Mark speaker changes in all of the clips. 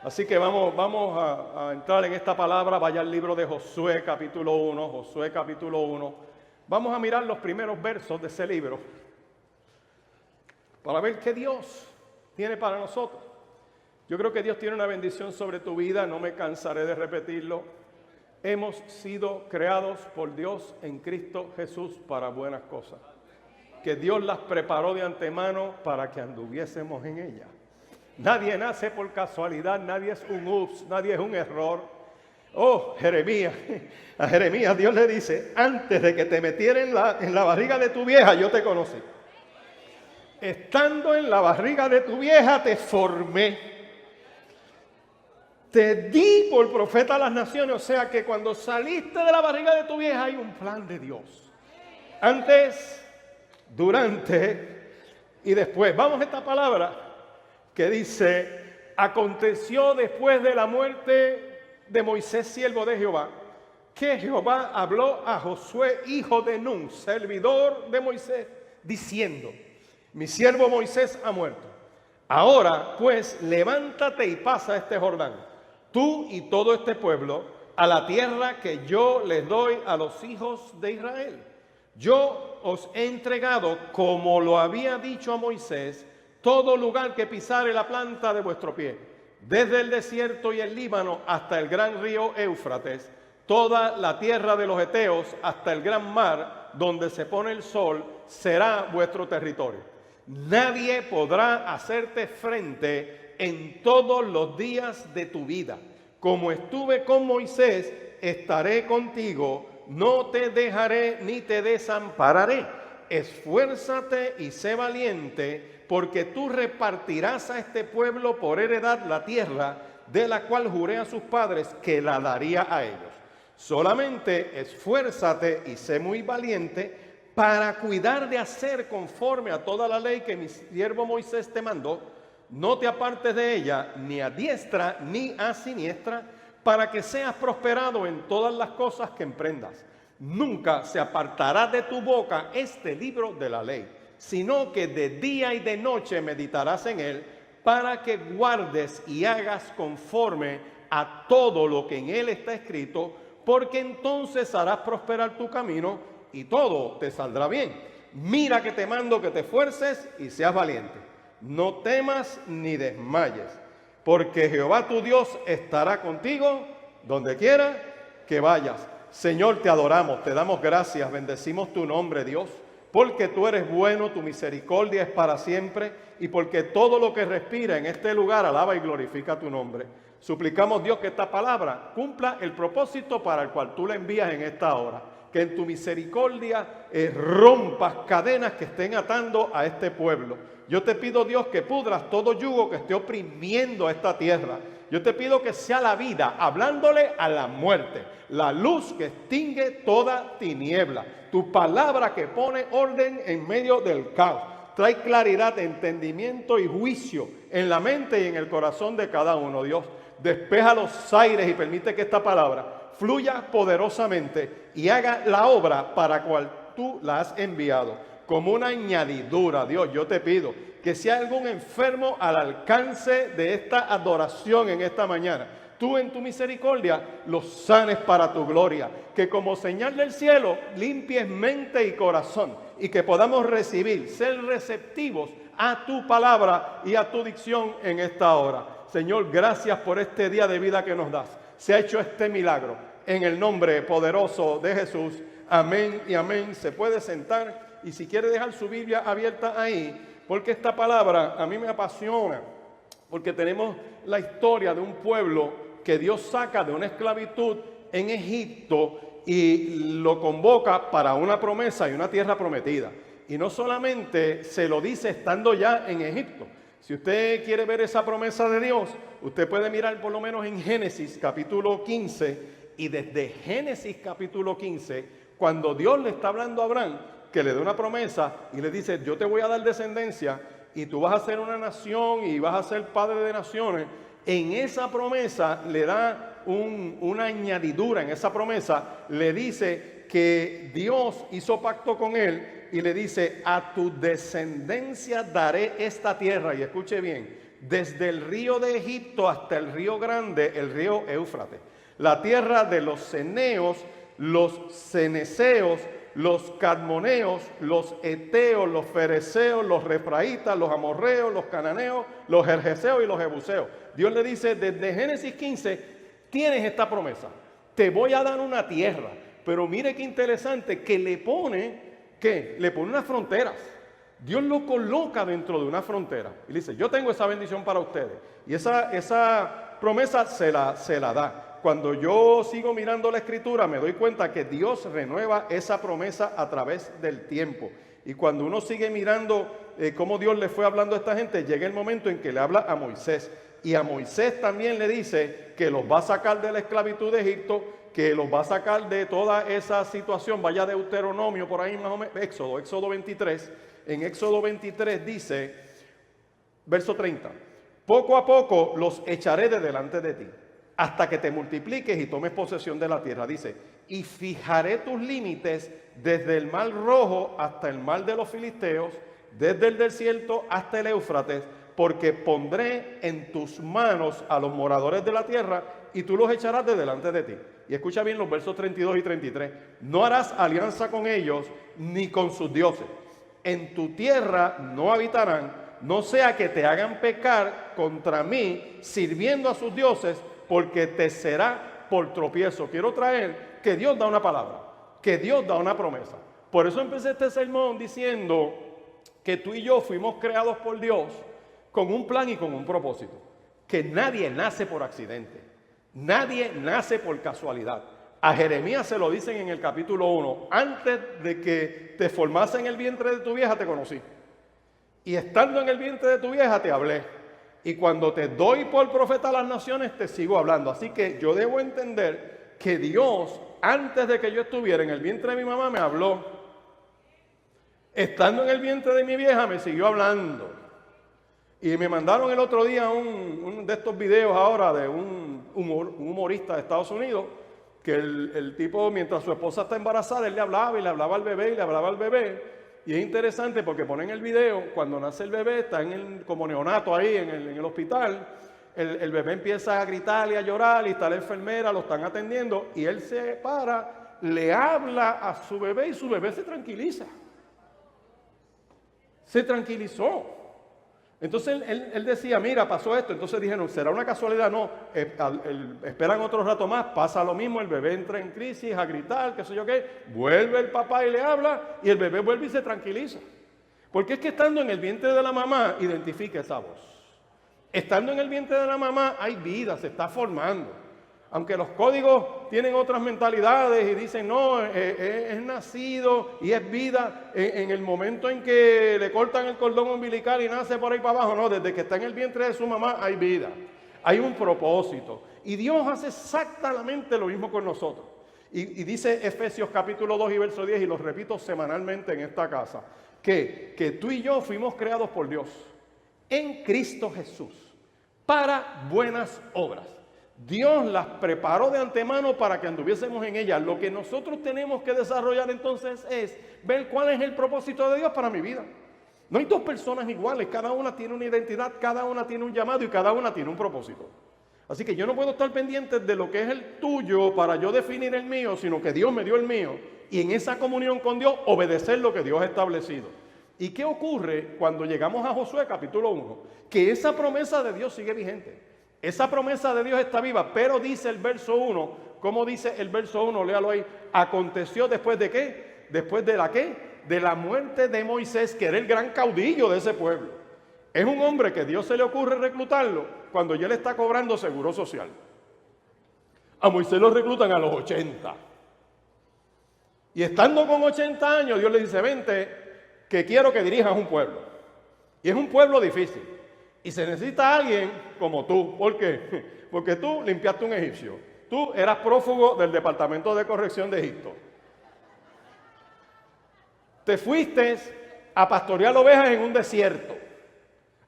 Speaker 1: Así que vamos a entrar en esta palabra. Vaya al libro de Josué capítulo 1, Josué capítulo 1. Vamos a mirar los primeros versos de ese libro para ver qué Dios tiene para nosotros. Yo creo que Dios tiene una bendición sobre tu vida, no me cansaré de repetirlo. Hemos sido creados por Dios en Cristo Jesús para buenas cosas, que Dios las preparó de antemano para que anduviésemos en ellas. Nadie nace por casualidad, nadie es un ups, nadie es un error. Oh, Jeremías, a Jeremías Dios le dice, antes de que te metiera en la barriga de tu vieja, yo te conocí. Estando en la barriga de tu vieja, te formé. Te di por profeta a las naciones. O sea que cuando saliste de la barriga de tu vieja, hay un plan de Dios. Antes, durante y después. Vamos a esta palabra que dice, aconteció después de la muerte de Moisés, siervo de Jehová, que Jehová habló a Josué, hijo de Nun, servidor de Moisés, diciendo, mi siervo Moisés ha muerto. Ahora, pues, levántate y pasa este Jordán, tú y todo este pueblo, a la tierra que yo les doy a los hijos de Israel. Yo os he entregado, como lo había dicho a Moisés, todo lugar que pisare la planta de vuestro pie, desde el desierto y el Líbano hasta el gran río Éufrates, toda la tierra de los Heteos hasta el gran mar, donde se pone el sol, será vuestro territorio. Nadie podrá hacerte frente en todos los días de tu vida. Como estuve con Moisés, estaré contigo, no te dejaré ni te desampararé. Esfuérzate y sé valiente, porque tú repartirás a este pueblo por heredad la tierra de la cual juré a sus padres que la daría a ellos. Solamente esfuérzate y sé muy valiente para cuidar de hacer conforme a toda la ley que mi siervo Moisés te mandó. No te apartes de ella ni a diestra ni a siniestra, para que seas prosperado en todas las cosas que emprendas. Nunca se apartará de tu boca este libro de la ley, sino que de día y de noche meditarás en él, para que guardes y hagas conforme a todo lo que en él está escrito, porque entonces harás prosperar tu camino y todo te saldrá bien. Mira que te mando que te esfuerces y seas valiente. No temas ni desmayes, porque Jehová tu Dios estará contigo donde quiera que vayas. Señor, te adoramos, te damos gracias, bendecimos tu nombre, Dios, porque tú eres bueno, tu misericordia es para siempre, y porque todo lo que respira en este lugar alaba y glorifica tu nombre. Suplicamos, Dios, que esta palabra cumpla el propósito para el cual tú la envías en esta hora. Que en tu misericordia rompas cadenas que estén atando a este pueblo. Yo te pido, Dios, que pudras todo yugo que esté oprimiendo a esta tierra. Yo te pido que sea la vida, hablándole a la muerte, la luz que extingue toda tiniebla, tu palabra que pone orden en medio del caos. Trae claridad, entendimiento y juicio en la mente y en el corazón de cada uno, Dios. Despeja los aires y permite que esta palabra fluya poderosamente y haga la obra para cual tú la has enviado, como una añadidura. Dios, yo te pido que si hay algún enfermo al alcance de esta adoración en esta mañana, tú en tu misericordia los sanes para tu gloria, que como señal del cielo limpies mente y corazón, y que podamos recibir, ser receptivos a tu palabra y a tu dicción en esta hora. Señor, gracias por este día de vida que nos das. Se ha hecho este milagro en el nombre poderoso de Jesús. Amén y amén. Se puede sentar y si quiere dejar su Biblia abierta ahí, porque esta palabra a mí me apasiona, porque tenemos la historia de un pueblo que Dios saca de una esclavitud en Egipto y lo convoca para una promesa y una tierra prometida. Y no solamente se lo dice estando ya en Egipto. Si usted quiere ver esa promesa de Dios, usted puede mirar por lo menos en Génesis capítulo 15, y desde Génesis capítulo 15, cuando Dios le está hablando a Abraham, que le dé una promesa y le dice, yo te voy a dar descendencia y tú vas a ser una nación y vas a ser padre de naciones, en esa promesa le da una añadidura, en esa promesa le dice que Dios hizo pacto con él y le dice, a tu descendencia daré esta tierra, y escuche bien, desde el río de Egipto hasta el río grande, el río Éufrates. La tierra de los ceneos, los ceneseos, los cadmoneos, los eteos, los fereceos, los refraitas, los amorreos, los cananeos, los gergeseos y los jebuseos. Dios le dice desde Génesis 15, tienes esta promesa, te voy a dar una tierra. Pero mire qué interesante, que le pone, ¿qué? Le pone unas fronteras. Dios lo coloca dentro de una frontera. Y le dice, yo tengo esa bendición para ustedes. Y esa promesa se la da. Cuando yo sigo mirando la Escritura, me doy cuenta que Dios renueva esa promesa a través del tiempo. Y cuando uno sigue mirando cómo Dios le fue hablando a esta gente, llega el momento en que le habla a Moisés. Y a Moisés también le dice que los va a sacar de la esclavitud de Egipto, que los va a sacar de toda esa situación. Vaya Deuteronomio, por ahí más o menos, Éxodo 23. En Éxodo 23 dice, verso 30, poco a poco los echaré de delante de ti, hasta que te multipliques y tomes posesión de la tierra. Dice, y fijaré tus límites desde el mar Rojo hasta el mar de los filisteos, desde el desierto hasta el Éufrates, porque pondré en tus manos a los moradores de la tierra y tú los echarás de delante de ti. Y escucha bien los versos 32 y 33. No harás alianza con ellos ni con sus dioses. En tu tierra no habitarán, no sea que te hagan pecar contra mí sirviendo a sus dioses, porque te será por tropiezo. Quiero traer que Dios da una palabra, que Dios da una promesa. Por eso empecé este sermón diciendo que tú y yo fuimos creados por Dios con un plan y con un propósito. Que nadie nace por accidente, nadie nace por casualidad. A Jeremías se lo dicen en el capítulo 1, antes de que te formase en el vientre de tu vieja te conocí. Y estando en el vientre de tu vieja te hablé. Y cuando te doy por profeta a las naciones te sigo hablando. Así que yo debo entender que Dios, antes de que yo estuviera en el vientre de mi mamá, me habló. Estando en el vientre de mi vieja me siguió hablando. Y me mandaron el otro día un de estos videos ahora de un humorista de Estados Unidos, que el tipo, mientras su esposa está embarazada, él le hablaba y le hablaba al bebé y le hablaba al bebé. Y es interesante porque ponen el video, cuando nace el bebé, está como neonato ahí en el hospital, el bebé empieza a gritar y a llorar y está la enfermera, lo están atendiendo y él se para, le habla a su bebé y su bebé se tranquiliza. Se tranquilizó. Entonces él decía, mira, pasó esto. Entonces dijeron, ¿será una casualidad? No, esperan otro rato más, pasa lo mismo, el bebé entra en crisis, a gritar, qué sé yo qué, vuelve el papá y le habla, y el bebé vuelve y se tranquiliza. Porque es que estando en el vientre de la mamá, identifica esa voz. Estando en el vientre de la mamá, hay vida, se está formando. Aunque los códigos tienen otras mentalidades y dicen, no, es nacido y es vida en el momento en que le cortan el cordón umbilical y nace por ahí para abajo. No, desde que está en el vientre de su mamá hay vida, hay un propósito. Y Dios hace exactamente lo mismo con nosotros. Y dice Efesios capítulo 2 y verso 10, y lo repito semanalmente en esta casa, que tú y yo fuimos creados por Dios en Cristo Jesús para buenas obras. Dios las preparó de antemano para que anduviésemos en ellas. Lo que nosotros tenemos que desarrollar entonces es ver cuál es el propósito de Dios para mi vida. No hay dos personas iguales, cada una tiene una identidad, cada una tiene un llamado y cada una tiene un propósito. Así que yo no puedo estar pendiente de lo que es el tuyo para yo definir el mío, sino que Dios me dio el mío y en esa comunión con Dios obedecer lo que Dios ha establecido. ¿Y qué ocurre cuando llegamos a Josué capítulo 1? Que esa promesa de Dios sigue vigente. Esa promesa de Dios está viva, pero dice el verso 1, ¿cómo dice el verso 1? Léalo ahí. Aconteció después de ¿qué? Después de la ¿qué? De la muerte de Moisés, que era el gran caudillo de ese pueblo. Es un hombre que Dios se le ocurre reclutarlo cuando ya le está cobrando seguro social. A Moisés lo reclutan a los 80. Y estando con 80 años, Dios le dice, vente, que quiero que dirijas un pueblo. Y es un pueblo difícil. Y se necesita alguien como tú. ¿Por qué? Porque tú limpiaste un egipcio. Tú eras prófugo del Departamento de Corrección de Egipto. Te fuiste a pastorear ovejas en un desierto.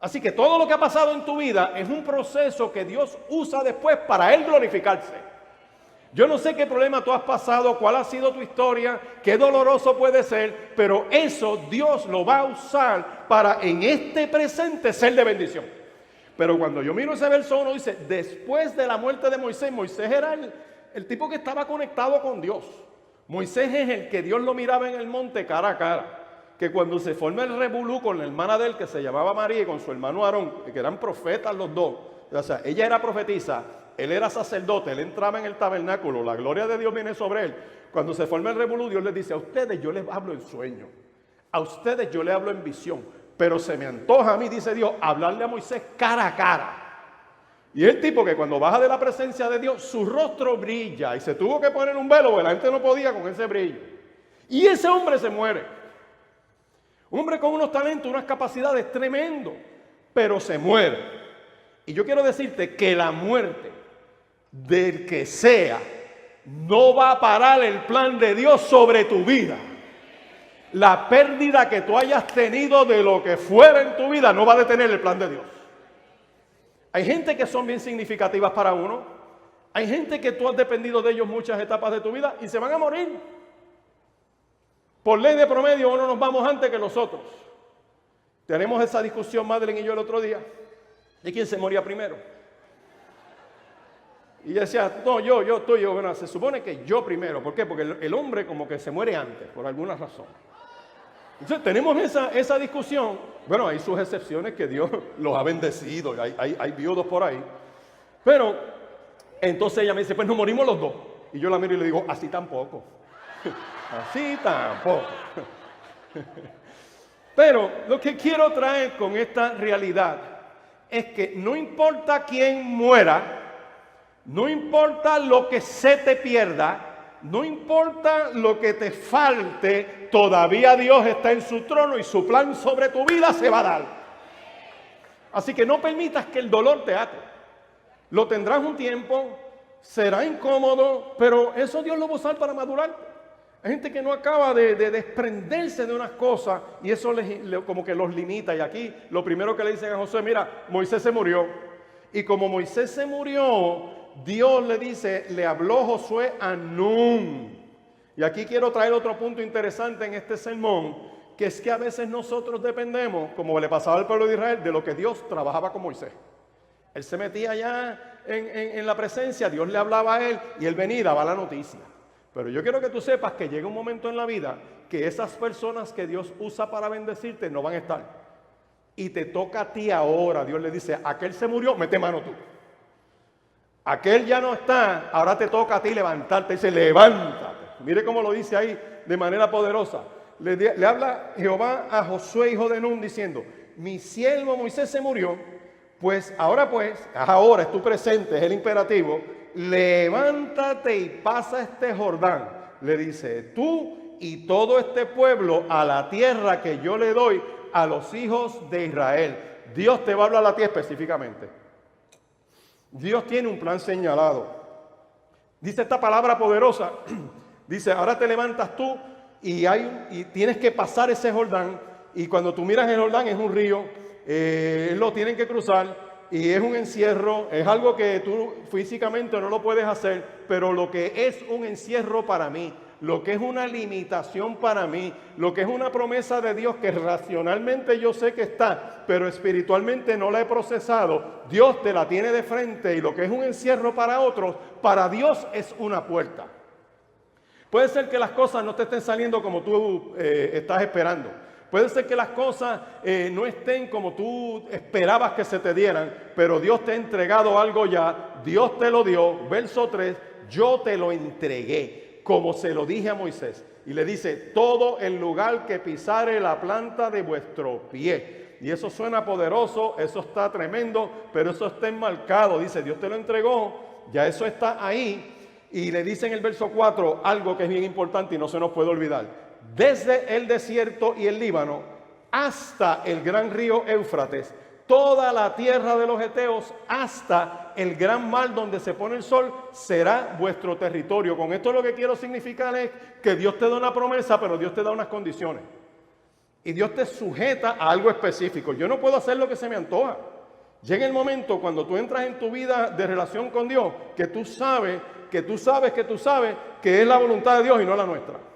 Speaker 1: Así que todo lo que ha pasado en tu vida es un proceso que Dios usa después para Él glorificarse. Yo no sé qué problema tú has pasado, cuál ha sido tu historia, qué doloroso puede ser, pero eso Dios lo va a usar para en este presente ser de bendición. Pero cuando yo miro ese verso 1 dice, después de la muerte de Moisés, Moisés era el tipo que estaba conectado con Dios. Moisés es el que Dios lo miraba en el monte cara a cara. Que cuando se forma el revolú con la hermana de él, que se llamaba María, y con su hermano Aarón, que eran profetas los dos. O sea, ella era profetisa, él era sacerdote, él entraba en el tabernáculo, la gloria de Dios viene sobre él. Cuando se forma el revolú, Dios les dice, a ustedes yo les hablo en sueño, a ustedes yo les hablo en visión, pero se me antoja a mí, dice Dios, hablarle a Moisés cara a cara. Y el tipo que cuando baja de la presencia de Dios, su rostro brilla, y se tuvo que poner un velo, porque la gente no podía con ese brillo. Y ese hombre se muere. Un hombre con unos talentos, unas capacidades tremendos, pero se muere. Y yo quiero decirte que la muerte del que sea no va a parar el plan de Dios sobre tu vida. La pérdida que tú hayas tenido de lo que fuera en tu vida no va a detener el plan de Dios. Hay gente que son bien significativas para uno. Hay gente que tú has dependido de ellos muchas etapas de tu vida y se van a morir. Por ley de promedio, uno nos vamos antes que los otros. Tenemos esa discusión, Madeleine y yo, el otro día, de quién se moría primero. Y ella decía, no, yo. Bueno, se supone que yo primero. ¿Por qué? Porque el hombre como que se muere antes, por alguna razón. Entonces tenemos esa discusión. Bueno, hay sus excepciones que Dios los ha bendecido. Hay viudos por ahí. Pero, entonces ella me dice, pues nos morimos los dos. Y yo la miro y le digo, así tampoco. Así tampoco. Pero lo que quiero traer con esta realidad es que no importa quién muera, no importa lo que se te pierda, no importa lo que te falte, todavía Dios está en su trono y su plan sobre tu vida se va a dar. Así que no permitas que el dolor te ate. Lo tendrás un tiempo, será incómodo, pero eso Dios lo va a usar para madurar. Hay gente que no acaba de desprenderse de unas cosas y eso como que los limita. Y aquí lo primero que le dicen a Josué, mira, Moisés se murió. Y como Moisés se murió, Dios le dice, le habló Josué a Nun. Y aquí quiero traer otro punto interesante en este sermón, que es que a veces nosotros dependemos, como le pasaba al pueblo de Israel, de lo que Dios trabajaba con Moisés. Él se metía allá en la presencia, Dios le hablaba a él y él venía y daba la noticia. Pero yo quiero que tú sepas que llega un momento en la vida que esas personas que Dios usa para bendecirte no van a estar. Y te toca a ti ahora. Dios le dice, aquel se murió, mete mano tú. Aquel ya no está, ahora te toca a ti levantarte. Dice, levántate. Mire cómo lo dice ahí de manera poderosa. Le habla Jehová a Josué, hijo de Nun, diciendo, mi siervo Moisés se murió, pues, ahora es tu presente, es el imperativo. Levántate y pasa este Jordán, le dice, tú y todo este pueblo a la tierra que yo le doy a los hijos de Israel. Dios te va a hablar a ti específicamente. Dios tiene un plan señalado. Dice esta palabra poderosa, dice, ahora te levantas tú y tienes que pasar ese Jordán, y cuando tú miras el Jordán es un río, lo tienen que cruzar. Y es un encierro, es algo que tú físicamente no lo puedes hacer, pero lo que es un encierro para mí, lo que es una limitación para mí, lo que es una promesa de Dios que racionalmente yo sé que está, pero espiritualmente no la he procesado, Dios te la tiene de frente, y lo que es un encierro para otros, para Dios es una puerta. Puede ser que las cosas no te estén saliendo como tú estás esperando. Puede ser que las cosas no estén como tú esperabas que se te dieran, pero Dios te ha entregado algo ya, Dios te lo dio. Verso 3, yo te lo entregué, como se lo dije a Moisés. Y le dice, todo el lugar que pisare la planta de vuestro pie. Y eso suena poderoso, eso está tremendo, pero eso está enmarcado. Dice, Dios te lo entregó, ya eso está ahí. Y le dice en el verso 4 algo que es bien importante y no se nos puede olvidar. Desde el desierto y el Líbano hasta el gran río Éufrates, toda la tierra de los heteos hasta el gran mar donde se pone el sol será vuestro territorio. Con esto lo que quiero significar es que Dios te da una promesa, pero Dios te da unas condiciones. Y Dios te sujeta a algo específico. Yo no puedo hacer lo que se me antoja. Llega el momento cuando tú entras en tu vida de relación con Dios, que tú sabes que es la voluntad de Dios y no la nuestra.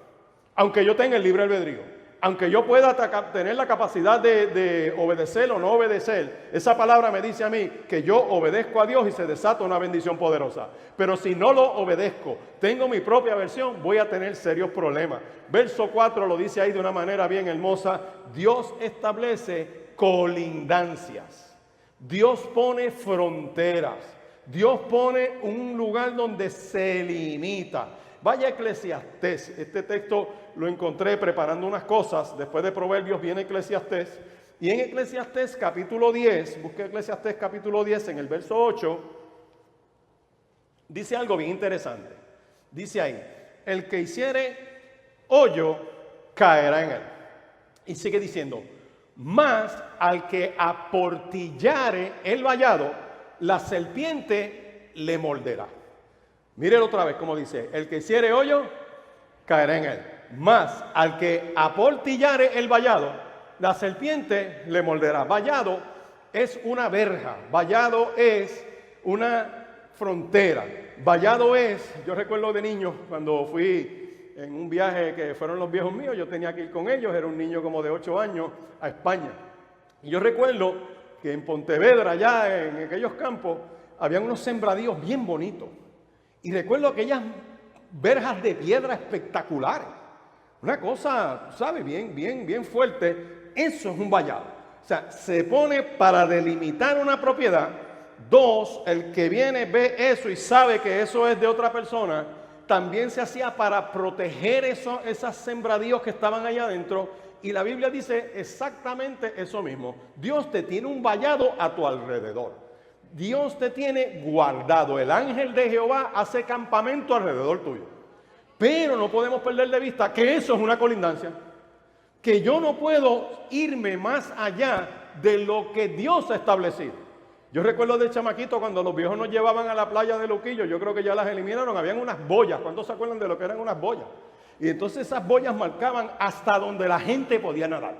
Speaker 1: Aunque yo tenga el libre albedrío, Aunque yo pueda tener la capacidad de obedecer o no obedecer, esa palabra me dice a mí que yo obedezco a Dios y se desata una bendición poderosa. Pero si no lo obedezco, tengo mi propia versión, voy a tener serios problemas. Verso 4 lo dice ahí de una manera bien hermosa. Dios establece colindancias. Dios pone fronteras. Dios pone un lugar donde se limita. Vaya a Eclesiastés. Este texto lo encontré preparando unas cosas. Después de Proverbios viene Eclesiastés. Y en Eclesiastés capítulo 10, busqué Eclesiastés capítulo 10 en el verso 8, dice algo bien interesante. Dice ahí, el que hiciere hoyo caerá en él. Y sigue diciendo, mas al que aportillare el vallado, la serpiente le morderá. Mírelo otra vez como dice, el que hiciere hoyo, caerá en él. Mas al que aportillare el vallado, la serpiente le morderá. Vallado es una verja, vallado es una frontera. Vallado es, yo recuerdo de niño, cuando fui en un viaje que fueron los viejos míos, yo tenía que ir con ellos, era un niño como de 8 años, a España. Y yo recuerdo que en Pontevedra, allá en aquellos campos, habían unos sembradíos bien bonitos. Y recuerdo aquellas verjas de piedra espectaculares. Una cosa, ¿sabes? Bien fuerte. Eso es un vallado. O sea, se pone para delimitar una propiedad. 2, el que viene ve eso y sabe que eso es de otra persona. También se hacía para proteger esos sembradíos que estaban allá adentro. Y la Biblia dice exactamente eso mismo. Dios te tiene un vallado a tu alrededor. Dios te tiene guardado. El ángel de Jehová hace campamento alrededor tuyo. Pero no podemos perder de vista que eso es una colindancia. Que yo no puedo irme más allá de lo que Dios ha establecido. Yo recuerdo de chamaquito cuando los viejos nos llevaban a la playa de Luquillo, yo creo que ya las eliminaron, habían unas boyas. ¿Cuántos se acuerdan de lo que eran unas boyas? Y entonces esas boyas marcaban hasta donde la gente podía nadar.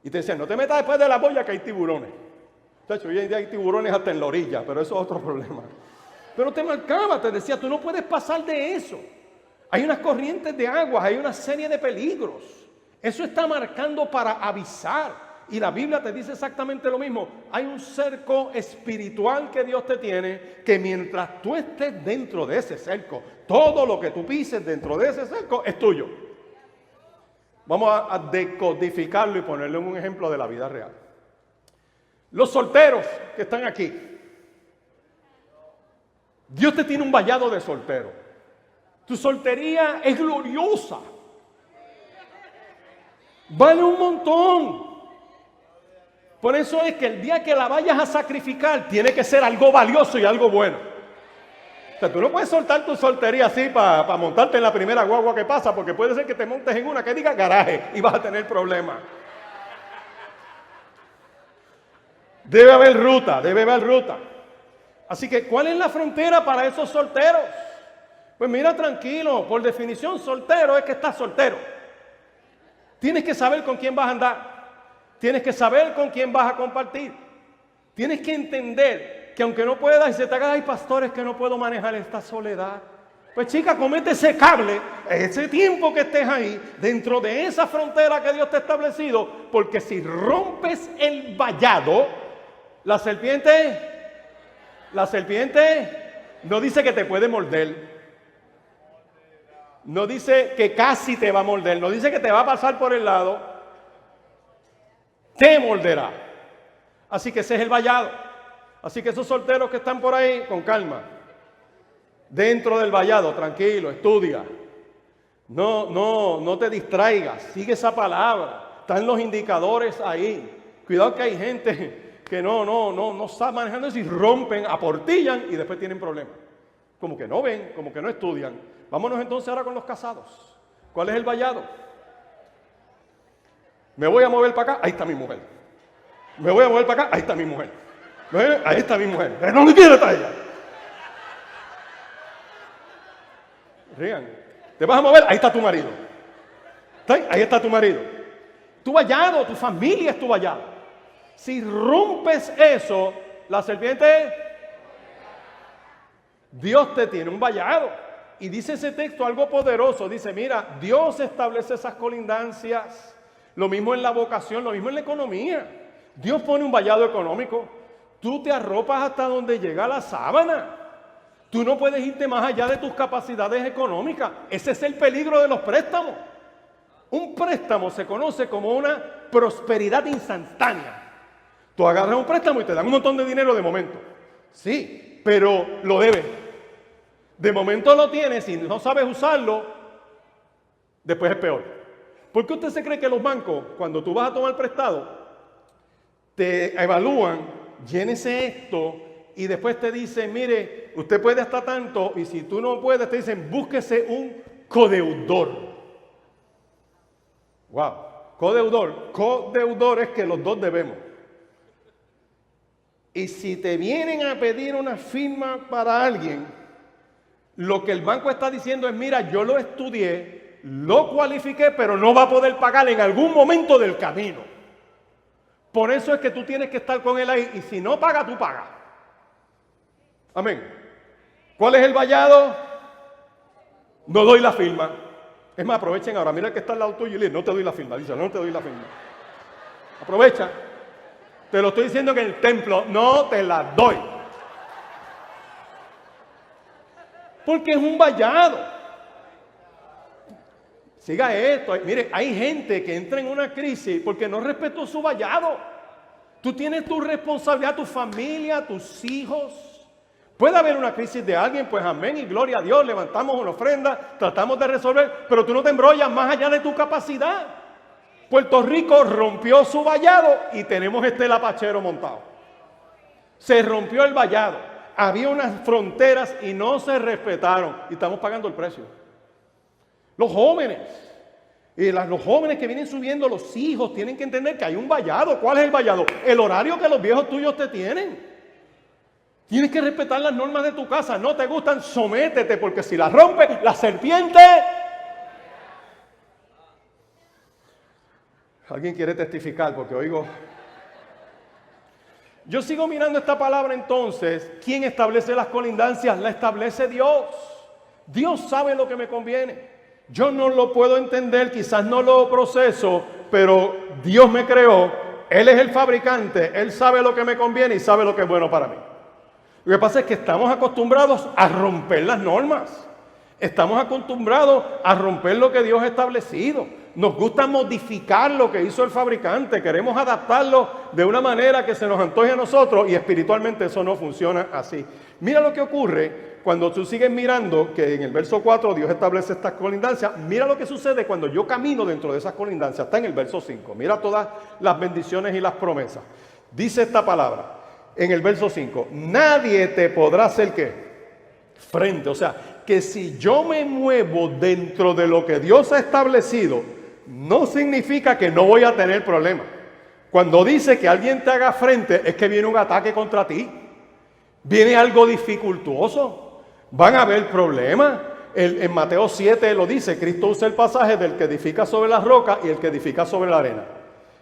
Speaker 1: Y te decían, no te metas después de la boya que hay tiburones. De hecho, hoy en día hay tiburones hasta en la orilla, pero eso es otro problema. Pero te marcaba, te decía, tú no puedes pasar de eso. Hay unas corrientes de agua, hay una serie de peligros. Eso está marcando para avisar. Y la Biblia te dice exactamente lo mismo. Hay un cerco espiritual que Dios te tiene, que mientras tú estés dentro de ese cerco, todo lo que tú pises dentro de ese cerco es tuyo. Vamos a decodificarlo y ponerle un ejemplo de la vida real. Los solteros que están aquí, Dios te tiene un vallado de soltero. Tu soltería es gloriosa. Vale un montón. Por eso es que el día que la vayas a sacrificar, tiene que ser algo valioso y algo bueno. O sea, tú no puedes soltar tu soltería así para montarte en la primera guagua que pasa, porque puede ser que te montes en una que diga garaje y vas a tener problemas. Debe haber ruta. Así que, ¿cuál es la frontera para esos solteros? Pues mira, tranquilo, por definición, soltero es que estás soltero. Tienes que saber con quién vas a andar. Tienes que saber con quién vas a compartir. Tienes que entender que aunque no puedas y se te haga, ay, pastores, que no puedo manejar esta soledad. Pues chica, comete ese cable, ese tiempo que estés ahí, dentro de esa frontera que Dios te ha establecido, porque si rompes el vallado, la serpiente no dice que te puede morder. No dice que casi te va a morder, no dice que te va a pasar por el lado, te morderá. Así que ese es el vallado. Así que esos solteros que están por ahí, con calma, dentro del vallado, tranquilo, estudia. No te distraigas, sigue esa palabra. Están los indicadores ahí. Cuidado que hay gente que no está manejando eso y rompen, aportillan y después tienen problemas. Como que no ven, como que no estudian. Vámonos entonces ahora con los casados. ¿Cuál es el vallado? Me voy a mover para acá, ahí está mi mujer. Me voy a mover para acá, ahí está mi mujer. Ahí está mi mujer. ¿Dónde quiere estar ella? Rían. ¿Te vas a mover? Ahí está tu marido. Ahí está tu marido. Tu vallado, tu familia es tu vallado. Si rompes eso, la serpiente, Dios te tiene un vallado. Y dice ese texto algo poderoso. Dice, mira, Dios establece esas colindancias. Lo mismo en la vocación, lo mismo en la economía. Dios pone un vallado económico. Tú te arropas hasta donde llega la sábana. Tú no puedes irte más allá de tus capacidades económicas. Ese es el peligro de los préstamos. Un préstamo se conoce como una prosperidad instantánea. Tú agarras un préstamo y te dan un montón de dinero de momento. Sí, pero lo debes. De momento lo tienes y no sabes usarlo, después es peor. ¿Por qué usted se cree que los bancos, cuando tú vas a tomar prestado, te evalúan, llénese esto, y después te dicen, mire, usted puede hasta tanto, y si tú no puedes, te dicen, búsquese un codeudor. Wow, codeudor. Codeudor es que los dos debemos. Y si te vienen a pedir una firma para alguien, lo que el banco está diciendo es, mira, yo lo estudié, lo cualifiqué, pero no va a poder pagar en algún momento del camino. Por eso es que tú tienes que estar con él ahí, y si no paga, tú pagas. Amén. ¿Cuál es el vallado? No doy la firma. Es más, aprovechen ahora, mira el que está al lado tuyo y le dice, no te doy la firma. Dice, no te doy la firma. Aprovecha. Te lo estoy diciendo que en el templo, no te la doy. Porque es un vallado. Siga esto. Mire, hay gente que entra en una crisis porque no respetó su vallado. Tú tienes tu responsabilidad, tu familia, tus hijos. Puede haber una crisis de alguien, pues amén y gloria a Dios, levantamos una ofrenda, tratamos de resolver, pero tú no te embrollas más allá de tu capacidad. Puerto Rico rompió su vallado y tenemos este lapachero montado. Se rompió el vallado, había unas fronteras y no se respetaron y estamos pagando el precio. Los jóvenes, los jóvenes que vienen subiendo, los hijos, tienen que entender que hay un vallado. ¿Cuál es el vallado? El horario que los viejos tuyos te tienen. Tienes que respetar las normas de tu casa. No te gustan, sométete, porque si las rompes, la serpiente... ¿Alguien quiere testificar? Porque oigo... Yo sigo mirando esta palabra entonces. ¿Quién establece las colindancias? La establece Dios. Dios sabe lo que me conviene. Yo no lo puedo entender, quizás no lo proceso, pero Dios me creó. Él es el fabricante. Él sabe lo que me conviene y sabe lo que es bueno para mí. Lo que pasa es que estamos acostumbrados a romper las normas. Estamos acostumbrados a romper lo que Dios ha establecido. Nos gusta modificar lo que hizo el fabricante. Queremos adaptarlo de una manera que se nos antoje a nosotros y espiritualmente eso no funciona así. Mira lo que ocurre cuando tú sigues mirando que en el verso 4 Dios establece estas colindancias. Mira lo que sucede cuando yo camino dentro de esas colindancias. Está en el verso 5. Mira todas las bendiciones y las promesas. Dice esta palabra. En el verso 5, nadie te podrá hacer ¿qué? Frente. O sea, que si yo me muevo dentro de lo que Dios ha establecido, no significa que no voy a tener problemas. Cuando dice que alguien te haga frente, es que viene un ataque contra ti. Viene algo dificultuoso. Van a haber problemas. En Mateo 7 lo dice, Cristo usa el pasaje del que edifica sobre la roca y el que edifica sobre la arena.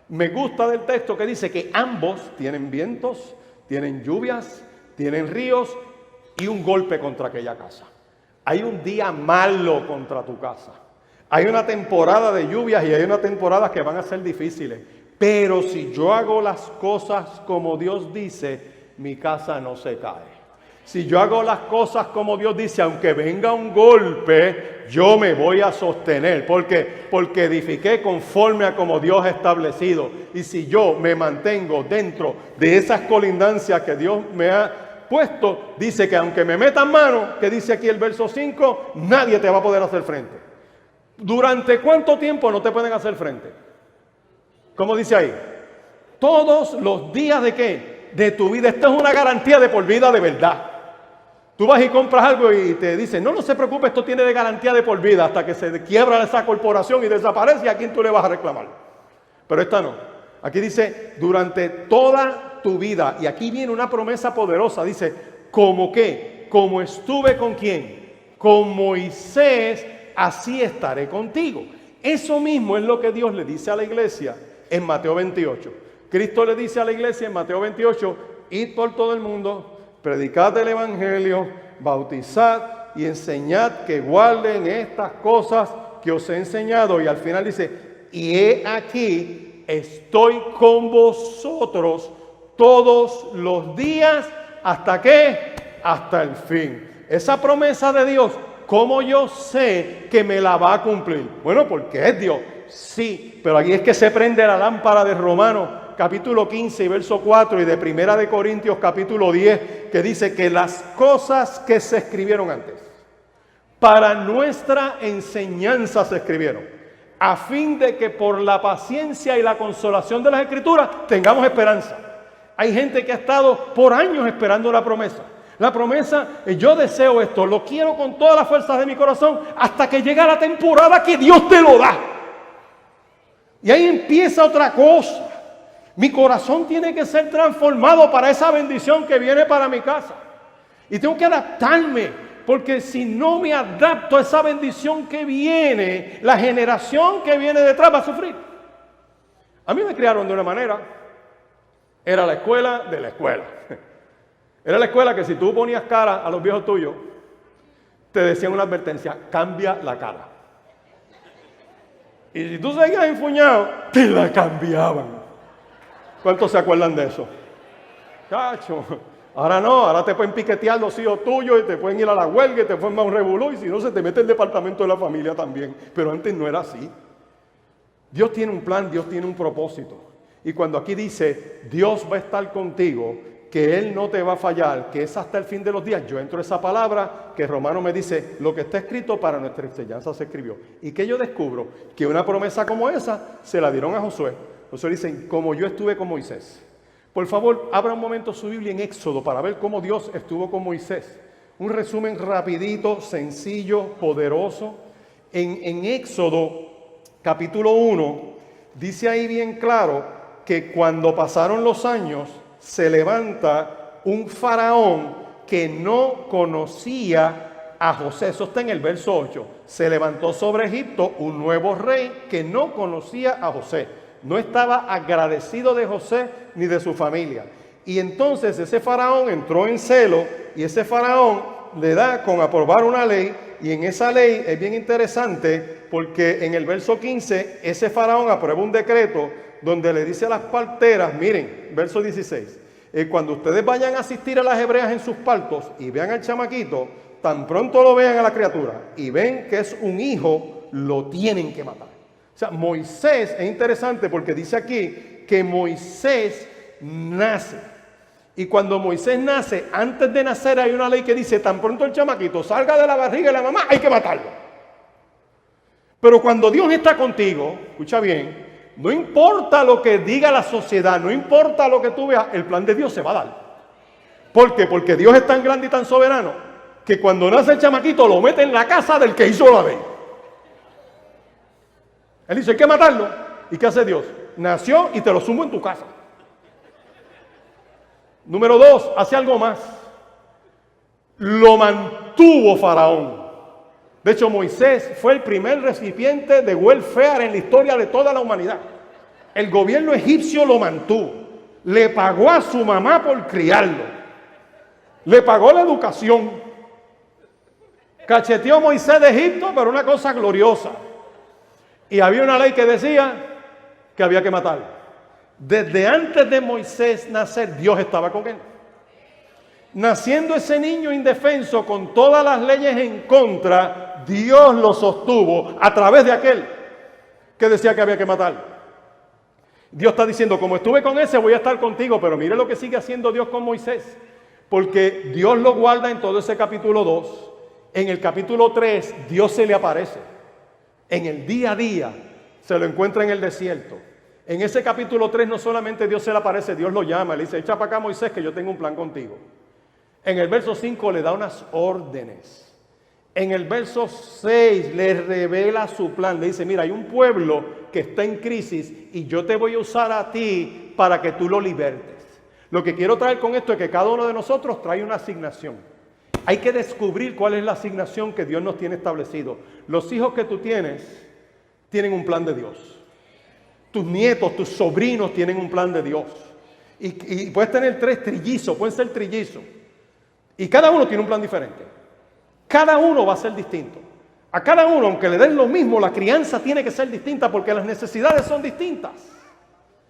Speaker 1: Me gusta del texto que dice que ambos tienen vientos, tienen lluvias, tienen ríos y un golpe contra aquella casa. Hay un día malo contra tu casa. Hay una temporada de lluvias y hay una temporada que van a ser difíciles. Pero si yo hago las cosas como Dios dice, mi casa no se cae. Si yo hago las cosas como Dios dice, aunque venga un golpe, yo me voy a sostener. ¿Por qué? Porque edifiqué conforme a como Dios ha establecido. Y si yo me mantengo dentro de esas colindancias que Dios me ha puesto, dice que aunque me metan mano, que dice aquí el verso 5, nadie te va a poder hacer frente. ¿Durante cuánto tiempo no te pueden hacer frente? ¿Cómo dice ahí? Todos los días ¿de qué? De tu vida. Esta es una garantía de por vida de verdad. Tú vas y compras algo y te dicen, no se preocupe, esto tiene de garantía de por vida hasta que se quiebra esa corporación y desaparece y a quién tú le vas a reclamar. Pero esta no. Aquí dice, durante toda tu vida. Y aquí viene una promesa poderosa. Dice, ¿cómo qué? Como estuve con ¿quién? Con Moisés, así estaré contigo. Eso mismo es lo que Dios le dice a la iglesia en Mateo 28. Cristo le dice a la iglesia en Mateo 28, id por todo el mundo, predicad el evangelio, bautizad y enseñad que guarden estas cosas que os he enseñado. Y al final dice, y he aquí, estoy con vosotros todos los días, ¿hasta qué? Hasta el fin. Esa promesa de Dios, ¿cómo yo sé que me la va a cumplir? Bueno, porque es Dios. Sí, pero aquí es que se prende la lámpara de Romanos, capítulo 15 y verso 4, y de Primera de Corintios, capítulo 10, que dice que las cosas que se escribieron antes, para nuestra enseñanza se escribieron, a fin de que por la paciencia y la consolación de las Escrituras tengamos esperanza. Hay gente que ha estado por años esperando la promesa. La promesa, yo deseo esto, lo quiero con todas las fuerzas de mi corazón, hasta que llega la temporada que Dios te lo da. Y ahí empieza otra cosa. Mi corazón tiene que ser transformado para esa bendición que viene para mi casa. Y tengo que adaptarme, porque si no me adapto a esa bendición que viene, la generación que viene detrás va a sufrir. A mí me criaron de una manera. Era la escuela de la escuela. Era la escuela que si tú ponías cara a los viejos tuyos, te decían una advertencia: cambia la cara. Y si tú seguías enfuñado, te la cambiaban. ¿Cuántos se acuerdan de eso? Cacho, ahora no, ahora te pueden piquetear los hijos tuyos y te pueden ir a la huelga y te forma un revolú, y si no se te mete el departamento de la familia también. Pero antes no era así. Dios tiene un plan, Dios tiene un propósito. Y cuando aquí dice, Dios va a estar contigo, que Él no te va a fallar, que es hasta el fin de los días, yo entro a esa palabra que Romano me dice, lo que está escrito para nuestra enseñanza se escribió. ¿Y que yo descubro? Que una promesa como esa se la dieron a Josué. Josué dice, como yo estuve con Moisés. Por favor, abra un momento su Biblia en Éxodo para ver cómo Dios estuvo con Moisés. Un resumen rapidito, sencillo, poderoso. En Éxodo capítulo 1, dice ahí bien claro que cuando pasaron los años, se levanta un faraón que no conocía a José. Eso está en el verso 8. Se levantó sobre Egipto un nuevo rey que no conocía a José. No estaba agradecido de José ni de su familia. Y entonces ese faraón entró en celo y ese faraón le da con aprobar una ley. Y en esa ley es bien interesante porque en el verso 15 ese faraón aprueba un decreto donde le dice a las parteras, miren, verso 16, cuando ustedes vayan a asistir a las hebreas en sus partos y vean al chamaquito, tan pronto lo vean a la criatura y ven que es un hijo, lo tienen que matar. O sea, Moisés es interesante porque dice aquí que Moisés nace. Y cuando Moisés nace, antes de nacer hay una ley que dice, tan pronto el chamaquito salga de la barriga de la mamá, hay que matarlo. Pero cuando Dios está contigo, escucha bien, no importa lo que diga la sociedad, no importa lo que tú veas, el plan de Dios se va a dar. ¿Por qué? Porque Dios es tan grande y tan soberano que cuando nace el chamaquito lo mete en la casa del que hizo la ley. Él dice, hay que matarlo. ¿Y qué hace Dios? Nació y te lo sumo en tu casa. Número 2, hace algo más. Lo mantuvo Faraón. De hecho, Moisés fue el primer recipiente de welfare en la historia de toda la humanidad. El gobierno egipcio lo mantuvo. Le pagó a su mamá por criarlo. Le pagó la educación. Cacheteó a Moisés de Egipto, pero una cosa gloriosa. Y había una ley que decía que había que matarlo. Desde antes de Moisés nacer, Dios estaba con él. Naciendo ese niño indefenso con todas las leyes en contra, Dios lo sostuvo a través de aquel que decía que había que matarlo. Dios está diciendo, como estuve con ese, voy a estar contigo. Pero mire lo que sigue haciendo Dios con Moisés. Porque Dios lo guarda en todo ese capítulo 2. En el capítulo 3, Dios se le aparece. En el día a día, se lo encuentra en el desierto. En ese capítulo 3 no solamente Dios se le aparece, Dios lo llama. Le dice, echa para acá Moisés que yo tengo un plan contigo. En el verso 5 le da unas órdenes. En el verso 6 le revela su plan. Le dice, mira, hay un pueblo que está en crisis y yo te voy a usar a ti para que tú lo libertes. Lo que quiero traer con esto es que cada uno de nosotros trae una asignación. Hay que descubrir cuál es la asignación que Dios nos tiene establecido. Los hijos que tú tienes tienen un plan de Dios. Tus nietos, tus sobrinos tienen un plan de Dios. Y puedes tener 3 trillizos, pueden ser trillizos. Y cada uno tiene un plan diferente. Cada uno va a ser distinto. A cada uno, aunque le den lo mismo, la crianza tiene que ser distinta porque las necesidades son distintas.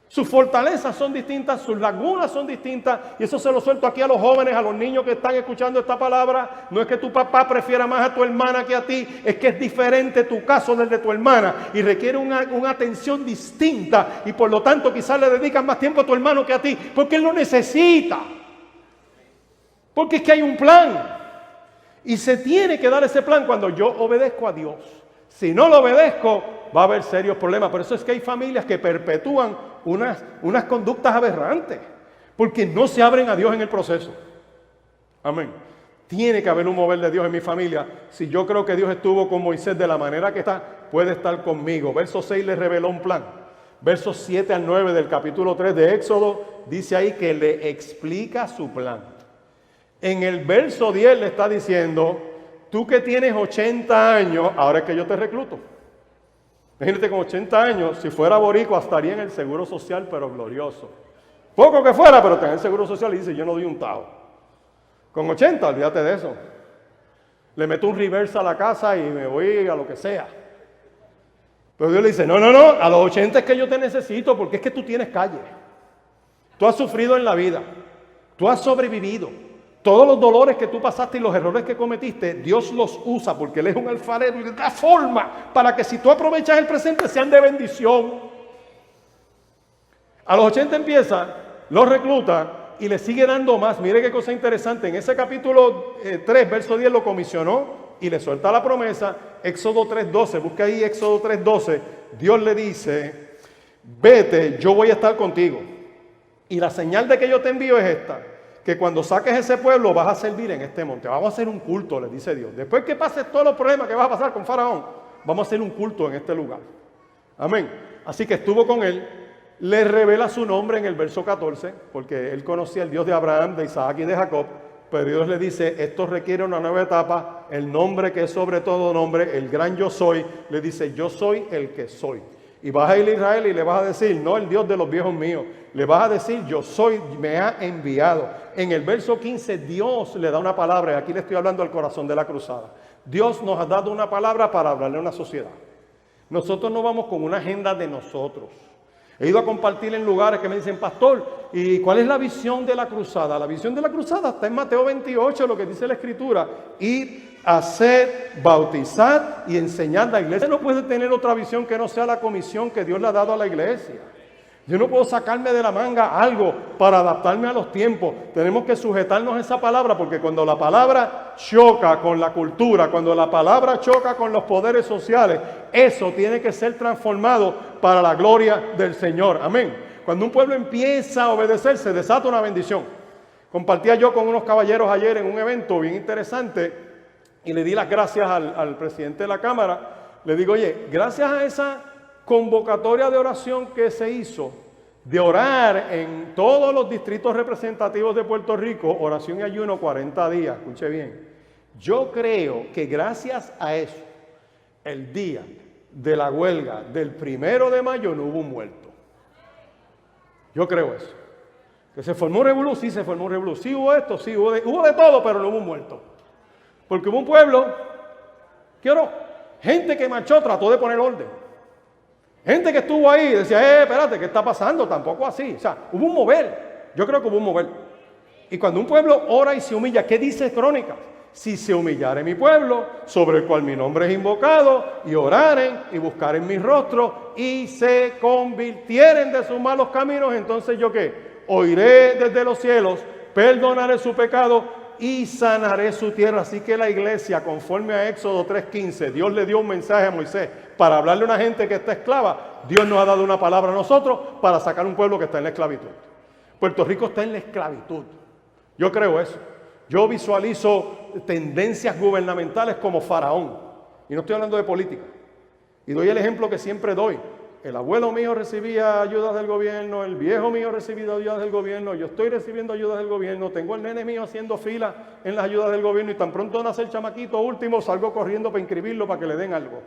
Speaker 1: Sus fortalezas son distintas, sus lagunas son distintas, y eso se lo suelto aquí a los jóvenes, a los niños que están escuchando esta palabra. No es que tu papá prefiera más a tu hermana que a ti, es que es diferente tu caso del de tu hermana y requiere una atención distinta, y por lo tanto quizás le dedicas más tiempo a tu hermano que a ti, porque él lo necesita. Porque es que hay un plan, y se tiene que dar ese plan cuando yo obedezco a Dios. Si no lo obedezco, va a haber serios problemas. Por eso es que hay familias que perpetúan unas conductas aberrantes, porque no se abren a Dios en el proceso. Amén. Tiene que haber un mover de Dios en mi familia. Si yo creo que Dios estuvo con Moisés de la manera que está, puede estar conmigo. Verso 6 le reveló un plan. Versos 7 al 9 del capítulo 3 de Éxodo, dice ahí que le explica su plan. En el verso 10 le está diciendo: tú que tienes 80 años, ahora es que yo te recluto. Imagínate, con 80 años, si fuera boricua, estaría en el seguro social, pero glorioso. Poco que fuera, pero está en el seguro social y dice: yo no doy un tajo. Con 80, olvídate de eso. Le meto un reverse a la casa y me voy a lo que sea. Pero Dios le dice: no, a los 80 es que yo te necesito, porque es que tú tienes calle. Tú has sufrido en la vida. Tú has sobrevivido. Todos los dolores que tú pasaste y los errores que cometiste, Dios los usa porque Él es un alfarero y le da forma para que, si tú aprovechas el presente, sean de bendición. A los 80 empieza, los recluta y le sigue dando más. Mire qué cosa interesante. En ese capítulo 3, verso 10, lo comisionó y le suelta la promesa. Éxodo 3:12, busca ahí Éxodo 3:12. Dios le dice: vete, yo voy a estar contigo. Y la señal de que yo te envío es esta: que cuando saques ese pueblo vas a servir en este monte. Vamos a hacer un culto, le dice Dios. Después que pases todos los problemas que vas a pasar con Faraón, vamos a hacer un culto en este lugar. Amén. Así que estuvo con él. Le revela su nombre en el verso 14, porque él conocía el Dios de Abraham, de Isaac y de Jacob. Pero Dios le dice: esto requiere una nueva etapa. El nombre que es sobre todo nombre, el gran yo soy, le dice: yo soy el que soy. Y vas a ir a Israel y le vas a decir: no el Dios de los viejos míos. Le vas a decir: yo soy, me ha enviado. En el verso 15 Dios le da una palabra, y aquí le estoy hablando al corazón de la cruzada. Dios nos ha dado una palabra para hablarle a una sociedad. Nosotros no vamos con una agenda de nosotros. He ido a compartir en lugares que me dicen: pastor, ¿y cuál es la visión de la cruzada? La visión de la cruzada está en Mateo 28, lo que dice la Escritura: ir, hacer, bautizar y enseñar. La iglesia no puede tener otra visión que no sea la comisión que Dios le ha dado a la iglesia. Yo no puedo sacarme de la manga algo para adaptarme a los tiempos. Tenemos que sujetarnos a esa palabra, porque cuando la palabra choca con la cultura, cuando la palabra choca con los poderes sociales, eso tiene que ser transformado para la gloria del Señor. Amén. Cuando un pueblo empieza a obedecer, se desata una bendición. Compartía yo con unos caballeros ayer en un evento bien interesante y le di las gracias al presidente de la Cámara. Le digo: oye, gracias a esa convocatoria de oración que se hizo, de orar en todos los distritos representativos de Puerto Rico, oración y ayuno 40 días, escuche bien. Yo creo que gracias a eso, el día de la huelga del 1 de mayo no hubo un muerto. Yo creo eso. Que se formó un revolú, sí se formó un revolú. Sí hubo esto, sí hubo de todo, pero no hubo un muerto. Porque hubo un pueblo que oró. Gente que marchó, trató de poner orden. Gente que estuvo ahí decía: espérate, ¿qué está pasando? Tampoco así. O sea, hubo un mover. Yo creo que hubo un mover. Y cuando un pueblo ora y se humilla, ¿qué dice Crónicas? Si se humillare mi pueblo, sobre el cual mi nombre es invocado, y oraren y buscaren mi rostro, y se convirtieren de sus malos caminos, entonces ¿yo qué? Oiré desde los cielos, perdonaré su pecado y sanaré su tierra. Así que la iglesia, conforme a Éxodo 3:15, Dios le dio un mensaje a Moisés para hablarle a una gente que está esclava. Dios nos ha dado una palabra a nosotros para sacar un pueblo que está en la esclavitud. Puerto Rico está en la esclavitud. Yo creo eso. Yo visualizo tendencias gubernamentales como Faraón. Y no estoy hablando de política. Y doy el ejemplo que siempre doy. El abuelo mío recibía ayudas del gobierno, el viejo mío recibía ayudas del gobierno, yo estoy recibiendo ayudas del gobierno, tengo el nene mío haciendo fila en las ayudas del gobierno, y tan pronto nace el chamaquito último, salgo corriendo para inscribirlo para que le den algo.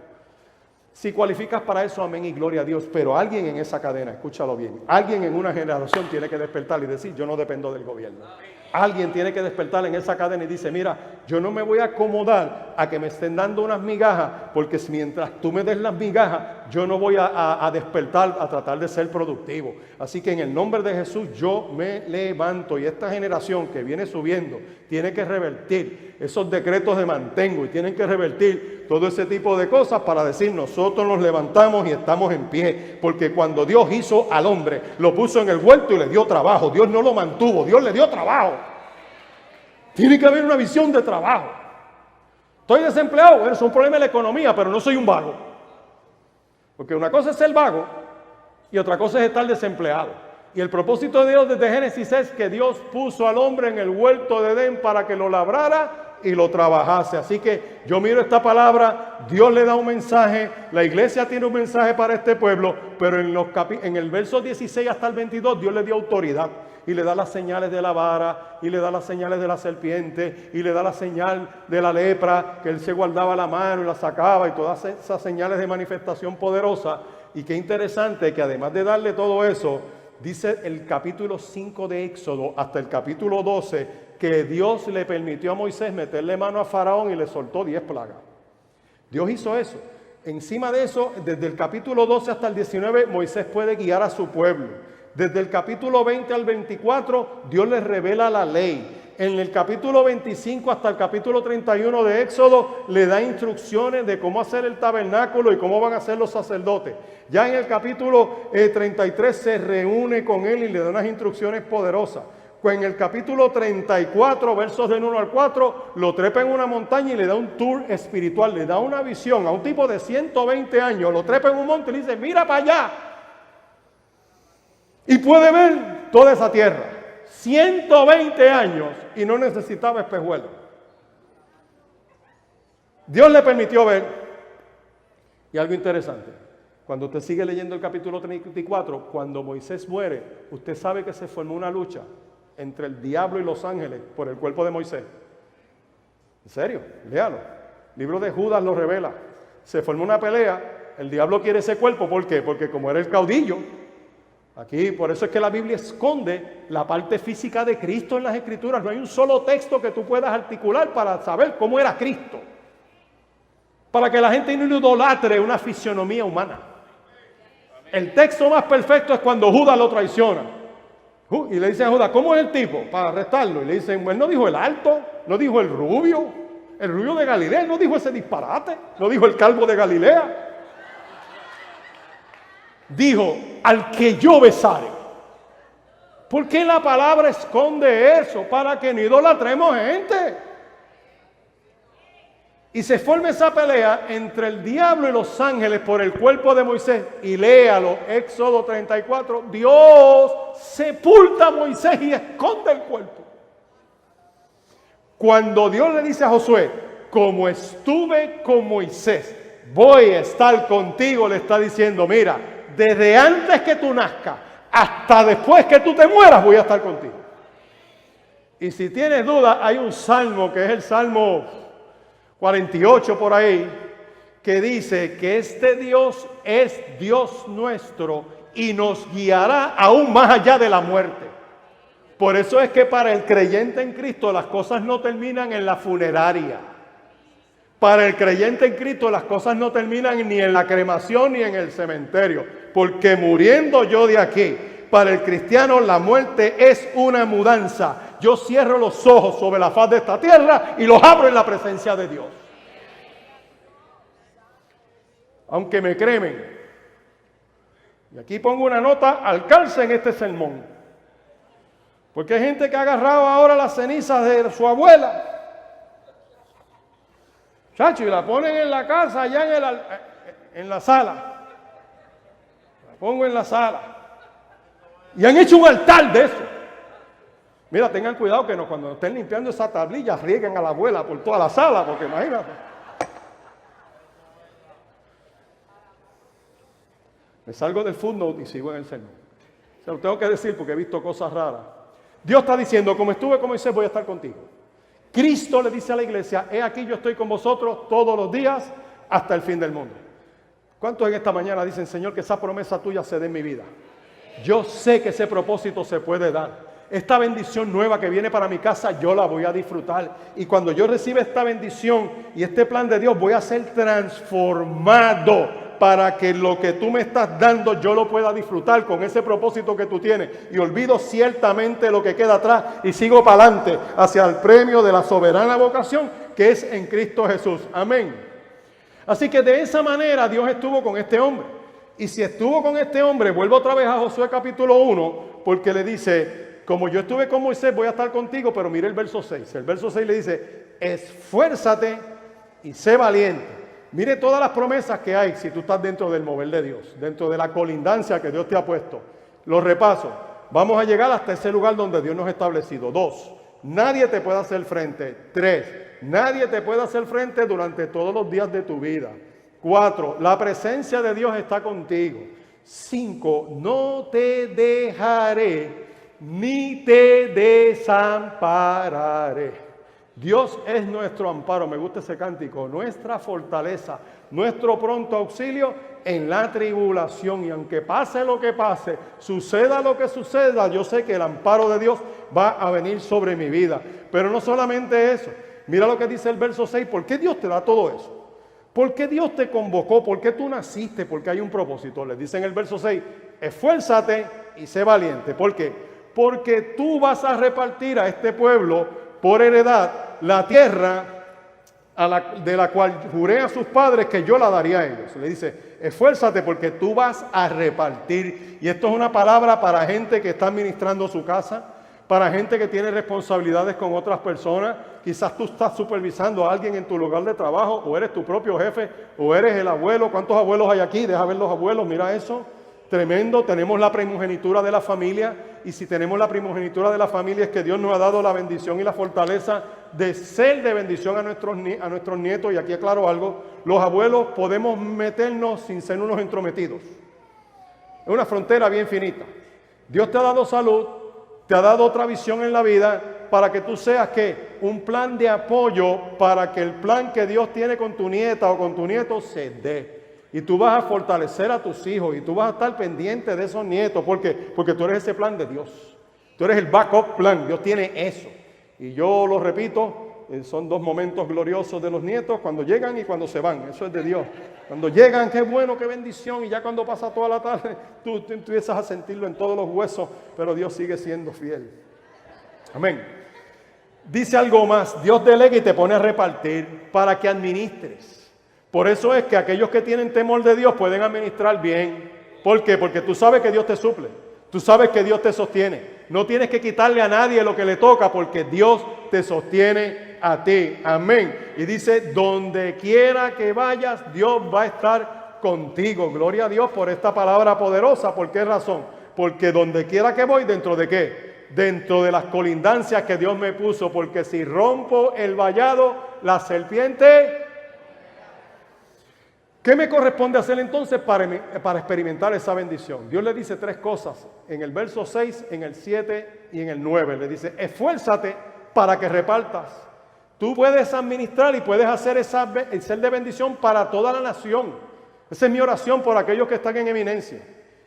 Speaker 1: Si cualificas para eso, amén y gloria a Dios, pero alguien en esa cadena, escúchalo bien, alguien en una generación tiene que despertar y decir: yo no dependo del gobierno. Alguien tiene que despertar en esa cadena y dice: mira, yo no me voy a acomodar a que me estén dando unas migajas, porque mientras tú me des las migajas, yo no voy a despertar, a tratar de ser productivo. Así que en el nombre de Jesús yo me levanto, y esta generación que viene subiendo tiene que revertir esos decretos de mantengo y tienen que revertir todo ese tipo de cosas para decir: nosotros nos levantamos y estamos en pie, porque cuando Dios hizo al hombre, lo puso en el huerto y le dio trabajo. Dios no lo mantuvo, Dios le dio trabajo. Tiene que haber una visión de trabajo. Estoy desempleado, bueno, es un problema de la economía, pero no soy un vago. Porque una cosa es ser vago y otra cosa es estar desempleado. Y el propósito de Dios desde Génesis es que Dios puso al hombre en el huerto de Edén para que lo labrara y lo trabajase. Así que yo miro esta palabra, Dios le da un mensaje, la iglesia tiene un mensaje para este pueblo, pero en el verso 16 hasta el 22 Dios le dio autoridad. Y le da las señales de la vara, y le da las señales de la serpiente, y le da la señal de la lepra, que él se guardaba la mano y la sacaba, y todas esas señales de manifestación poderosa. Y qué interesante que además de darle todo eso, dice el capítulo 5 de Éxodo hasta el capítulo 12, que Dios le permitió a Moisés meterle mano a Faraón y le soltó 10 plagas. Dios hizo eso. Encima de eso, desde el capítulo 12 hasta el 19, Moisés puede guiar a su pueblo. Desde el capítulo 20 al 24, Dios les revela la ley. En el capítulo 25 hasta el capítulo 31 de Éxodo, le da instrucciones de cómo hacer el tabernáculo y cómo van a hacer los sacerdotes. Ya en el capítulo 33 se reúne con él y le da unas instrucciones poderosas. Pues en el capítulo 34, versos del 1 al 4, lo trepa en una montaña y le da un tour espiritual, le da una visión a un tipo de 120 años, lo trepa en un monte y le dice: mira para allá. Y puede ver toda esa tierra. 120 años y no necesitaba espejuelos. Dios le permitió ver. Y algo interesante, cuando usted sigue leyendo el capítulo 34, cuando Moisés muere, usted sabe que se formó una lucha entre el diablo y los ángeles por el cuerpo de Moisés. En serio, léalo. El libro de Judas lo revela. Se formó una pelea, el diablo quiere ese cuerpo. ¿Por qué? Porque como era el caudillo, aquí, por eso es que la Biblia esconde la parte física de Cristo en las Escrituras. No hay un solo texto que tú puedas articular para saber cómo era Cristo. Para que la gente no idolatre una fisionomía humana. El texto más perfecto es cuando Judas lo traiciona. Y le dicen a Judas: ¿cómo es el tipo? Para arrestarlo. Y le dicen: él no dijo el alto, no dijo el rubio de Galilea, no dijo ese disparate, no dijo el calvo de Galilea. Dijo: al que yo besare. ¿Por qué la palabra esconde eso? Para que no idolatremos gente. Y se forma esa pelea entre el diablo y los ángeles por el cuerpo de Moisés. Y léalo, Éxodo 34. Dios sepulta a Moisés y esconde el cuerpo. Cuando Dios le dice a Josué: como estuve con Moisés, voy a estar contigo, le está diciendo: mira, desde antes que tú nazcas hasta después que tú te mueras, voy a estar contigo. Y si tienes dudas, hay un salmo que es el Salmo 48 por ahí, que dice que este Dios es Dios nuestro y nos guiará aún más allá de la muerte. Por eso es que para el creyente en Cristo las cosas no terminan en la funeraria. Para el creyente en Cristo las cosas no terminan ni en la cremación ni en el cementerio, porque muriendo yo de aquí, para el cristiano la muerte es una mudanza. Yo cierro los ojos sobre la faz de esta tierra y los abro en la presencia de Dios. Aunque me cremen. Y aquí pongo una nota al calce en este sermón. Porque hay gente que ha agarrado ahora las cenizas de su abuela, chacho, y la ponen en la casa, allá en la sala. La pongo en la sala. Y han hecho un altar de eso. Mira, tengan cuidado que cuando estén limpiando esa tablilla, rieguen a la abuela por toda la sala, porque imagínate. Me salgo del footnote y sigo en el sermón. Se lo tengo que decir porque he visto cosas raras. Dios está diciendo: como estuve con Moisés, voy a estar contigo. Cristo le dice a la iglesia: he aquí yo estoy con vosotros todos los días hasta el fin del mundo. ¿Cuántos en esta mañana dicen: Señor, que esa promesa tuya se dé en mi vida? Yo sé que ese propósito se puede dar. esta bendición nueva que viene para mi casa, yo la voy a disfrutar. Y cuando yo reciba esta bendición y este plan de Dios, voy a ser transformado para que lo que tú me estás dando yo lo pueda disfrutar con ese propósito que tú tienes. Y olvido ciertamente lo que queda atrás y sigo para adelante hacia el premio de la soberana vocación que es en Cristo Jesús. Amén. Así que de esa manera Dios estuvo con este hombre. Y si estuvo con este hombre, vuelvo otra vez a Josué capítulo 1, porque le dice, como yo estuve con Moisés, voy a estar contigo, pero mire el verso 6. El verso 6 le dice, esfuérzate y sé valiente. Mire todas las promesas que hay si tú estás dentro del mover de Dios, dentro de la colindancia que Dios te ha puesto. Los repaso. Vamos a llegar hasta ese lugar donde Dios nos ha establecido. 2, nadie te puede hacer frente. 3, nadie te puede hacer frente durante todos los días de tu vida. 4, la presencia de Dios está contigo. 5, no te dejaré ni te desampararé. Dios es nuestro amparo, me gusta ese cántico, nuestra fortaleza, nuestro pronto auxilio en la tribulación. Y aunque pase lo que pase, suceda lo que suceda, yo sé que el amparo de Dios va a venir sobre mi vida. Pero no solamente eso, mira lo que dice el verso 6, ¿por qué Dios te da todo eso? ¿Por qué Dios te convocó? ¿Por qué tú naciste? Porque hay un propósito. Le dice en el verso 6, esfuérzate y sé valiente. ¿Por qué? Porque tú vas a repartir a este pueblo por heredad la tierra de la cual juré a sus padres que yo la daría a ellos. Le dice, esfuérzate porque tú vas a repartir. Y esto es una palabra para gente que está administrando su casa, para gente que tiene responsabilidades con otras personas. Quizás tú estás supervisando a alguien en tu lugar de trabajo, o eres tu propio jefe, o eres el abuelo. ¿Cuántos abuelos hay aquí? Deja ver los abuelos, mira eso. Tremendo, tenemos la primogenitura de la familia, y si tenemos la primogenitura de la familia es que Dios nos ha dado la bendición y la fortaleza de ser de bendición a nuestros nietos. Y aquí aclaro algo, los abuelos podemos meternos sin ser unos entrometidos. Es una frontera bien finita. Dios te ha dado salud, te ha dado otra visión en la vida para que tú seas ¿qué? Un plan de apoyo para que el plan que Dios tiene con tu nieta o con tu nieto se dé. Y tú vas a fortalecer a tus hijos y tú vas a estar pendiente de esos nietos. ¿Por qué? Porque tú eres ese plan de Dios. Tú eres el backup plan. Dios tiene eso. Y yo lo repito, son 2 momentos gloriosos de los nietos, cuando llegan y cuando se van. Eso es de Dios. Cuando llegan, qué bueno, qué bendición. Y ya cuando pasa toda la tarde, tú empiezas a sentirlo en todos los huesos. Pero Dios sigue siendo fiel. Amén. Dice algo más. Dios delega y te pone a repartir para que administres. Por eso es que aquellos que tienen temor de Dios pueden administrar bien. ¿Por qué? Porque tú sabes que Dios te suple. Tú sabes que Dios te sostiene. No tienes que quitarle a nadie lo que le toca porque Dios te sostiene a ti. Amén. Y dice, donde quiera que vayas, Dios va a estar contigo. Gloria a Dios por esta palabra poderosa. ¿Por qué razón? Porque donde quiera que voy, ¿dentro de qué? Dentro de las colindancias que Dios me puso. Porque si rompo el vallado, la serpiente... ¿Qué me corresponde hacer entonces para experimentar esa bendición? Dios le dice 3 cosas en el verso 6, en el 7 y en el 9. Le dice, esfuérzate para que repartas. Tú puedes administrar y puedes hacer ser de bendición para toda la nación. Esa es mi oración por aquellos que están en eminencia.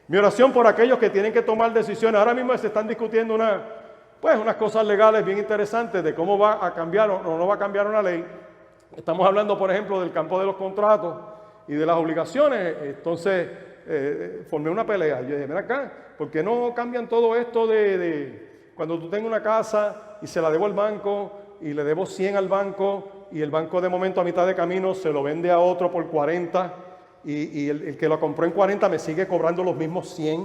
Speaker 1: Mi oración por aquellos que tienen que tomar decisiones. Ahora mismo se están discutiendo unas cosas legales bien interesantes de cómo va a cambiar o no va a cambiar una ley. Estamos hablando, por ejemplo, del campo de los contratos y de las obligaciones. Entonces formé una pelea. Yo dije, ven acá, ¿por qué no cambian todo esto de cuando tú tengas una casa y se la debo al banco y le debo 100 al banco y el banco de momento a mitad de camino se lo vende a otro por 40 y el que lo compró en 40 me sigue cobrando los mismos 100?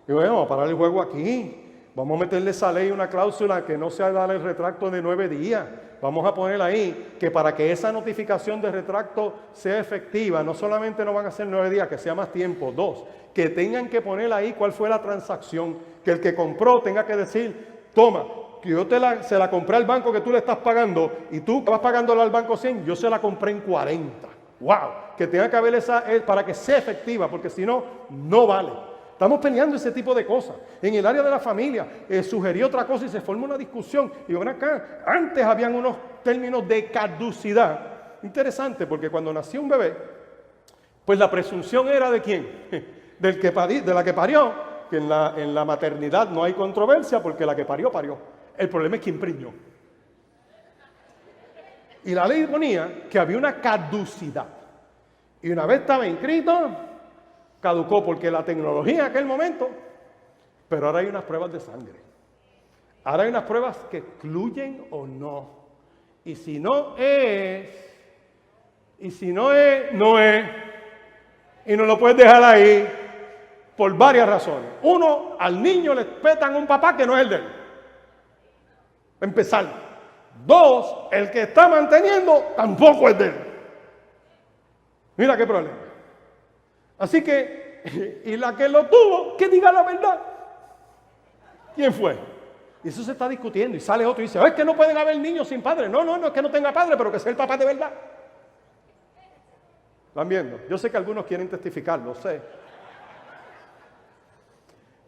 Speaker 1: Y bueno, vamos a parar el juego aquí. Vamos a meterle esa ley una cláusula que no sea dar el retracto de 9 días. Vamos a poner ahí que para que esa notificación de retracto sea efectiva, no solamente no van a ser 9 días, que sea más tiempo. 2, que tengan que poner ahí cuál fue la transacción. Que el que compró tenga que decir, toma, que yo se la compré al banco que tú le estás pagando y tú vas pagándole al banco 100, yo se la compré en 40. ¡Wow! Que tenga que haber esa, para que sea efectiva, porque si no, no vale. Estamos peleando ese tipo de cosas. En el área de la familia, sugerí otra cosa y se forma una discusión. Y ven acá, antes habían unos términos de caducidad. Interesante, porque cuando nació un bebé, pues la presunción era ¿de quién? De la que parió. que en la maternidad no hay controversia porque la que parió, parió. El problema es quién preñó. Y la ley ponía que había una caducidad. Y una vez estaba inscrito, caducó porque la tecnología en aquel momento, pero ahora hay unas pruebas de sangre. Ahora hay unas pruebas que excluyen o no. Y si no es, no es. Y no lo puedes dejar ahí por varias razones. Uno, al niño le petan un papá que no es el de él. Empezar. Dos, el que está manteniendo tampoco es de él. Mira qué problema. Así que, y la que lo tuvo, que diga la verdad. ¿Quién fue? Y eso se está discutiendo y sale otro y dice, es que no pueden haber niños sin padre. No es que no tenga padre, pero que sea el papá de verdad. ¿Están viendo? Yo sé que algunos quieren testificar, lo sé.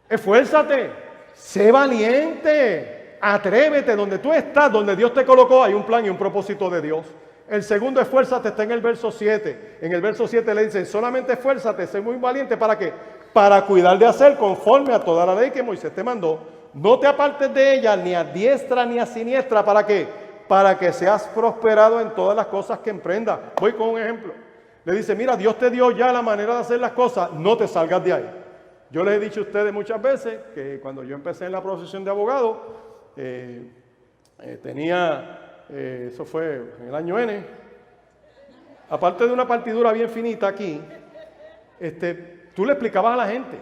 Speaker 1: Esfuérzate, sé valiente, atrévete. Donde tú estás, donde Dios te colocó, hay un plan y un propósito de Dios. El segundo esfuérzate está en el verso 7. En el verso 7 le dice, solamente esfuérzate, sé muy valiente. ¿Para qué? Para cuidar de hacer conforme a toda la ley que Moisés te mandó. No te apartes de ella, ni a diestra ni a siniestra. ¿Para qué? Para que seas prosperado en todas las cosas que emprendas. Voy con un ejemplo. Le dice, mira, Dios te dio ya la manera de hacer las cosas, no te salgas de ahí. Yo les he dicho a ustedes muchas veces que cuando yo empecé en la profesión de abogado, eso fue en el año N, aparte de una partidura bien finita aquí, tú le explicabas a la gente,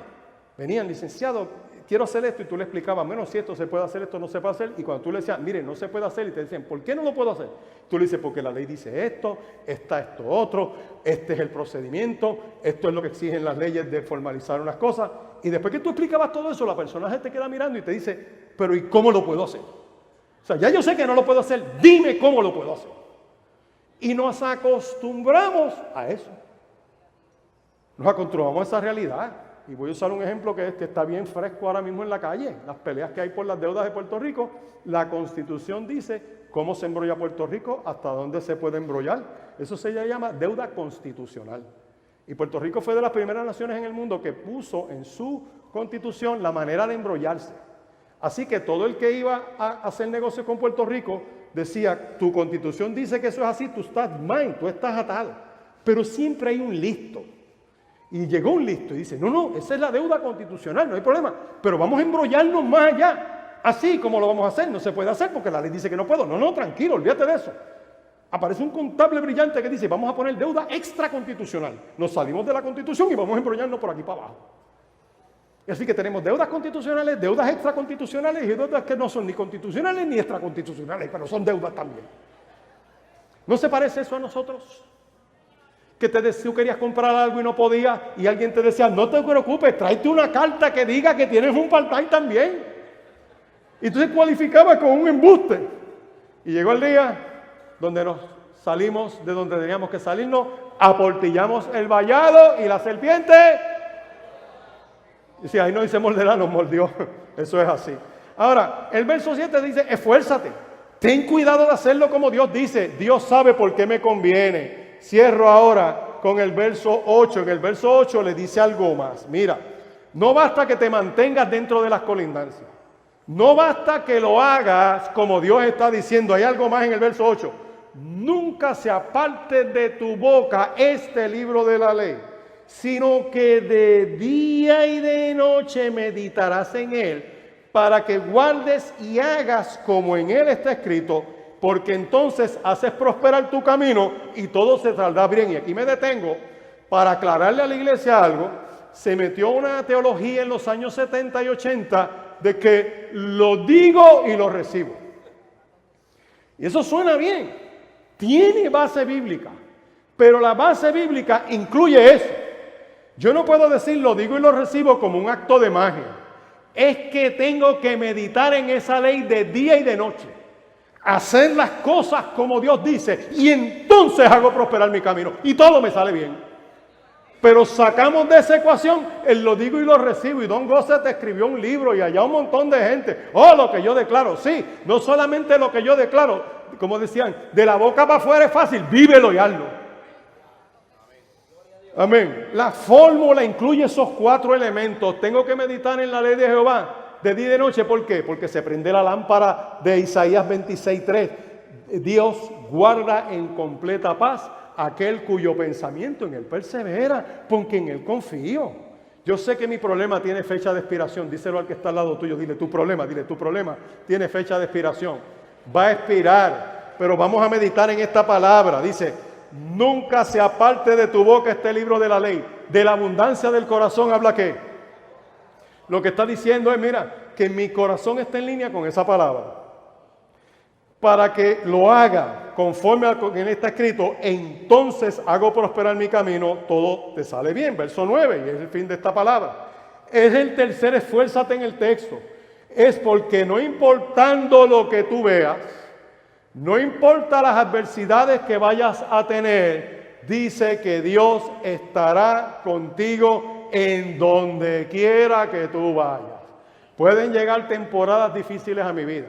Speaker 1: venían licenciados, quiero hacer esto, y tú le explicabas, bueno, si esto se puede hacer, esto no se puede hacer, y cuando tú le decías, mire, no se puede hacer, y te decían, ¿por qué no lo puedo hacer? Tú le dices, porque la ley dice esto, está esto otro, este es el procedimiento, esto es lo que exigen las leyes de formalizar unas cosas, y después que tú explicabas todo eso, la persona te queda mirando y te dice, pero ¿y cómo lo puedo hacer? O sea, ya yo sé que no lo puedo hacer, dime cómo lo puedo hacer. Y nos acostumbramos a eso. Nos acostumbramos a esa realidad. Y voy a usar un ejemplo que está bien fresco ahora mismo en la calle. Las peleas que hay por las deudas de Puerto Rico. La Constitución dice cómo se embrolla Puerto Rico, hasta dónde se puede embrollar. Eso se llama deuda constitucional. Y Puerto Rico fue de las primeras naciones en el mundo que puso en su Constitución la manera de embrollarse. Así que todo el que iba a hacer negocio con Puerto Rico decía, tu Constitución dice que eso es así, tú estás mal, tú estás atado. Pero siempre hay un listo. Y llegó un listo y dice, no, esa es la deuda constitucional, no hay problema, pero vamos a embrollarnos más allá. Así como lo vamos a hacer, no se puede hacer porque la ley dice que no puedo. No, tranquilo, olvídate de eso. Aparece un contable brillante que dice, vamos a poner deuda extraconstitucional. Nos salimos de la Constitución y vamos a embrollarnos por aquí para abajo. Y así que tenemos deudas constitucionales, deudas extraconstitucionales y deudas que no son ni constitucionales ni extraconstitucionales, pero son deudas también. ¿No se parece eso a nosotros? Que tú querías comprar algo y no podías y alguien te decía, no te preocupes, tráete una carta que diga que tienes un part-time también. Y tú te cualificabas con un embuste. Y llegó el día donde nos salimos de donde teníamos que salirnos, aportillamos el vallado y la serpiente. Y si ahí no dice morderá, nos mordió. Eso es así. Ahora, el verso 7 dice, esfuérzate. Ten cuidado de hacerlo como Dios dice. Dios sabe por qué me conviene. Cierro ahora con el verso 8. En el verso 8 le dice algo más. Mira, no basta que te mantengas dentro de las colindancias. No basta que lo hagas como Dios está diciendo. Hay algo más en el verso 8. Nunca se aparte de tu boca este libro de la ley, sino que de día y de noche meditarás en él, para que guardes y hagas como en él está escrito, porque entonces haces prosperar tu camino y todo se saldrá bien. Y aquí me detengo para aclararle a la iglesia algo. Se metió una teología en los años 70 y 80 de que lo digo y lo recibo. Y eso suena bien, tiene base bíblica, pero la base bíblica incluye eso. Yo no puedo decir lo digo y lo recibo como un acto de magia. Es que tengo que meditar en esa ley de día y de noche. Hacer las cosas como Dios dice y entonces hago prosperar mi camino y todo me sale bien. Pero sacamos de esa ecuación el lo digo y lo recibo, y Don Gossett escribió un libro y allá un montón de gente, lo que yo declaro, sí, no solamente lo que yo declaro, como decían, de la boca para afuera es fácil, vívelo y hazlo. Amén. La fórmula incluye esos 4 elementos. Tengo que meditar en la ley de Jehová de día y de noche. ¿Por qué? Porque se prende la lámpara de Isaías 26:3. Dios guarda en completa paz aquel cuyo pensamiento en él persevera, porque en él confío. Yo sé que mi problema tiene fecha de expiración. Díselo al que está al lado tuyo. Dile tu problema tiene fecha de expiración. Va a expirar, pero vamos a meditar en esta palabra. Dice: nunca se aparte de tu boca este libro de la ley. De la abundancia del corazón habla ¿qué? Lo que está diciendo es, mira, que mi corazón esté en línea con esa palabra. Para que lo haga conforme a lo que está escrito, entonces hago prosperar mi camino, todo te sale bien. Verso 9, y es el fin de esta palabra. Es el tercer esfuérzate en el texto. Es porque no importando lo que tú veas, no importa las adversidades que vayas a tener, dice que Dios estará contigo en donde quiera que tú vayas. Pueden llegar temporadas difíciles a mi vida.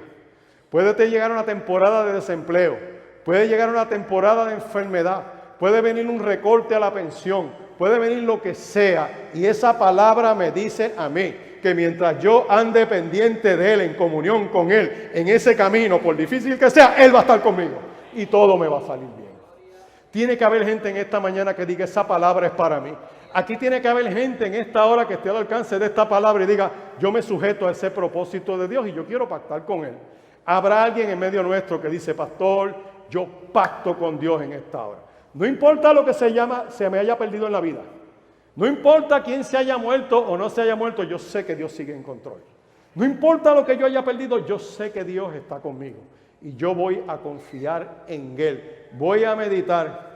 Speaker 1: Puede llegar una temporada de desempleo. Puede llegar una temporada de enfermedad. Puede venir un recorte a la pensión. Puede venir lo que sea. Y esa palabra me dice a mí que mientras yo ande pendiente de Él, en comunión con Él, en ese camino, por difícil que sea, Él va a estar conmigo. Y todo me va a salir bien. Tiene que haber gente en esta mañana que diga, esa palabra es para mí. Aquí tiene que haber gente en esta hora que esté al alcance de esta palabra y diga, yo me sujeto a ese propósito de Dios y yo quiero pactar con Él. Habrá alguien en medio nuestro que dice, pastor, yo pacto con Dios en esta hora. No importa lo que se me haya perdido en la vida. No importa quién se haya muerto o no se haya muerto, yo sé que Dios sigue en control. No importa lo que yo haya perdido, yo sé que Dios está conmigo. Y yo voy a confiar en Él. Voy a meditar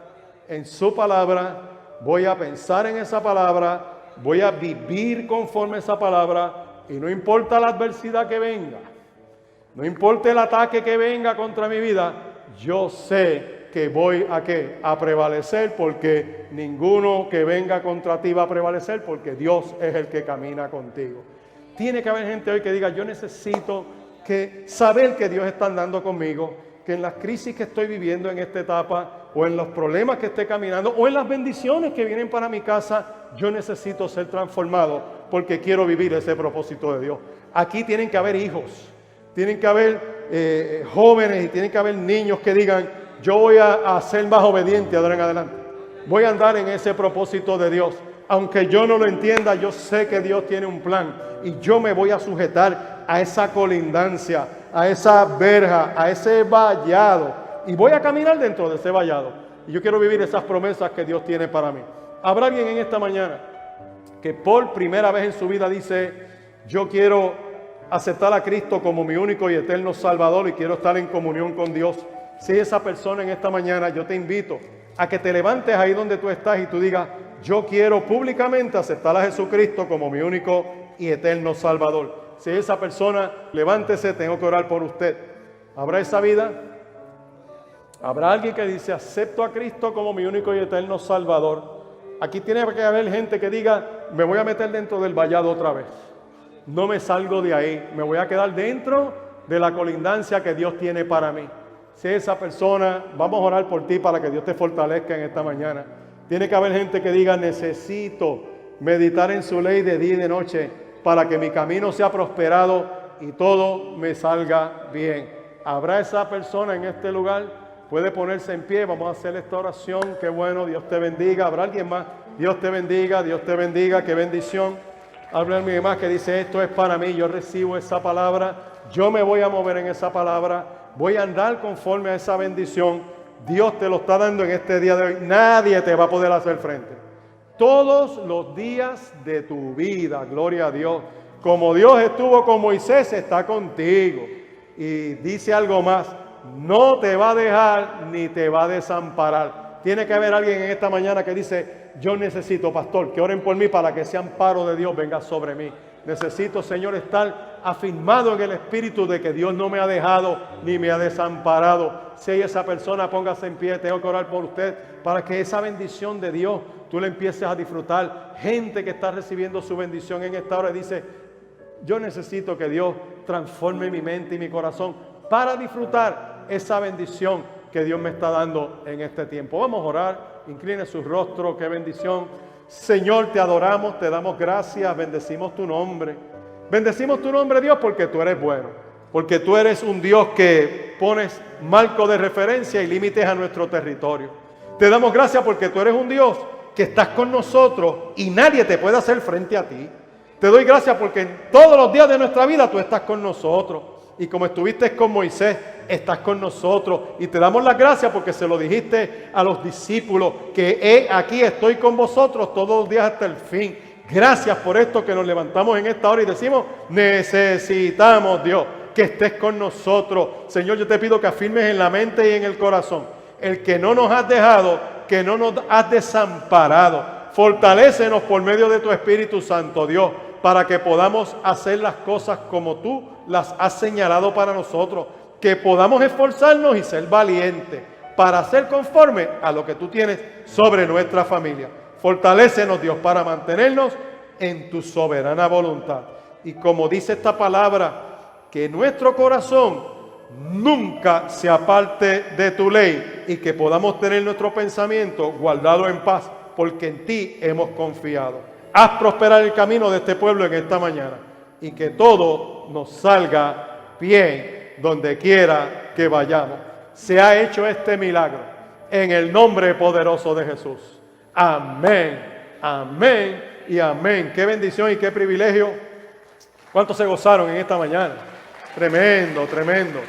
Speaker 1: en su palabra, voy a pensar en esa palabra, voy a vivir conforme a esa palabra. Y no importa la adversidad que venga, no importa el ataque que venga contra mi vida, yo sé que voy a ¿qué? A prevalecer, porque ninguno que venga contra ti va a prevalecer, porque Dios es el que camina contigo. Tiene que haber gente hoy que diga, yo necesito saber que Dios está andando conmigo, que en las crisis que estoy viviendo en esta etapa, o en los problemas que esté caminando, o en las bendiciones que vienen para mi casa, yo necesito ser transformado, porque quiero vivir ese propósito de Dios. Aquí tienen que haber hijos. Tienen que haber jóvenes y tienen que haber niños que digan, yo voy a ser más obediente de ahora en adelante. Voy a andar en ese propósito de Dios. Aunque yo no lo entienda, yo sé que Dios tiene un plan. Y yo me voy a sujetar a esa colindancia, a esa verja, a ese vallado. Y voy a caminar dentro de ese vallado. Y yo quiero vivir esas promesas que Dios tiene para mí. ¿Habrá alguien en esta mañana que por primera vez en su vida dice, yo quiero aceptar a Cristo como mi único y eterno Salvador y quiero estar en comunión con Dios? Si esa persona en esta mañana, yo te invito a que te levantes ahí donde tú estás y tú digas, yo quiero públicamente aceptar a Jesucristo como mi único y eterno Salvador. Si esa persona, levántese, tengo que orar por usted. ¿Habrá esa vida? ¿Habrá alguien que dice, acepto a Cristo como mi único y eterno Salvador? Aquí tiene que haber gente que diga, me voy a meter dentro del vallado otra vez. No me salgo de ahí, me voy a quedar dentro de la colindancia que Dios tiene para mí. Si esa persona, vamos a orar por ti para que Dios te fortalezca en esta mañana. Tiene que haber gente que diga, necesito meditar en su ley de día y de noche para que mi camino sea prosperado y todo me salga bien. ¿Habrá esa persona en este lugar? Puede ponerse en pie, vamos a hacer esta oración. Qué bueno, Dios te bendiga. ¿Habrá alguien más? Dios te bendiga, qué bendición. Habla alguien más que dice, esto es para mí, yo recibo esa palabra, yo me voy a mover en esa palabra, voy a andar conforme a esa bendición. Dios te lo está dando en este día de hoy. Nadie te va a poder hacer frente. Todos los días de tu vida, gloria a Dios. Como Dios estuvo con Moisés, está contigo. Y dice algo más, no te va a dejar ni te va a desamparar. Tiene que haber alguien en esta mañana que dice, yo necesito, pastor, que oren por mí para que ese amparo de Dios venga sobre mí. Necesito, Señor, estar afirmado en el Espíritu de que Dios no me ha dejado ni me ha desamparado. Si hay esa persona, póngase en pie, tengo que orar por usted para que esa bendición de Dios tú la empieces a disfrutar. Gente que está recibiendo su bendición en esta hora dice, yo necesito que Dios transforme mi mente y mi corazón para disfrutar esa bendición que Dios me está dando en este tiempo. Vamos a orar, incline su rostro, qué bendición. Señor, te adoramos, te damos gracias, bendecimos tu nombre. Bendecimos tu nombre, Dios, porque tú eres bueno, porque tú eres un Dios que pones marco de referencia y límites a nuestro territorio. Te damos gracias porque tú eres un Dios que estás con nosotros y nadie te puede hacer frente a ti. Te doy gracias porque en todos los días de nuestra vida tú estás con nosotros. Y como estuviste con Moisés, estás con nosotros. Y te damos las gracias porque se lo dijiste a los discípulos, que aquí estoy con vosotros todos los días hasta el fin. Gracias por esto que nos levantamos en esta hora y decimos, necesitamos, Dios, que estés con nosotros. Señor, yo te pido que afirmes en la mente y en el corazón el que no nos has dejado, que no nos has desamparado. Fortalécenos por medio de tu Espíritu Santo, Dios, para que podamos hacer las cosas como tú las has señalado para nosotros, que podamos esforzarnos y ser valientes para ser conforme a lo que tú tienes sobre nuestra familia. Fortalécenos, Dios, para mantenernos en tu soberana voluntad. Y como dice esta palabra, que nuestro corazón nunca se aparte de tu ley y que podamos tener nuestro pensamiento guardado en paz, porque en ti hemos confiado. Haz prosperar el camino de este pueblo en esta mañana y que todo nos salga bien donde quiera que vayamos. Se ha hecho este milagro en el nombre poderoso de Jesús. Amén, amén y amén. Qué bendición y qué privilegio. ¿Cuántos se gozaron en esta mañana? Tremendo, tremendo.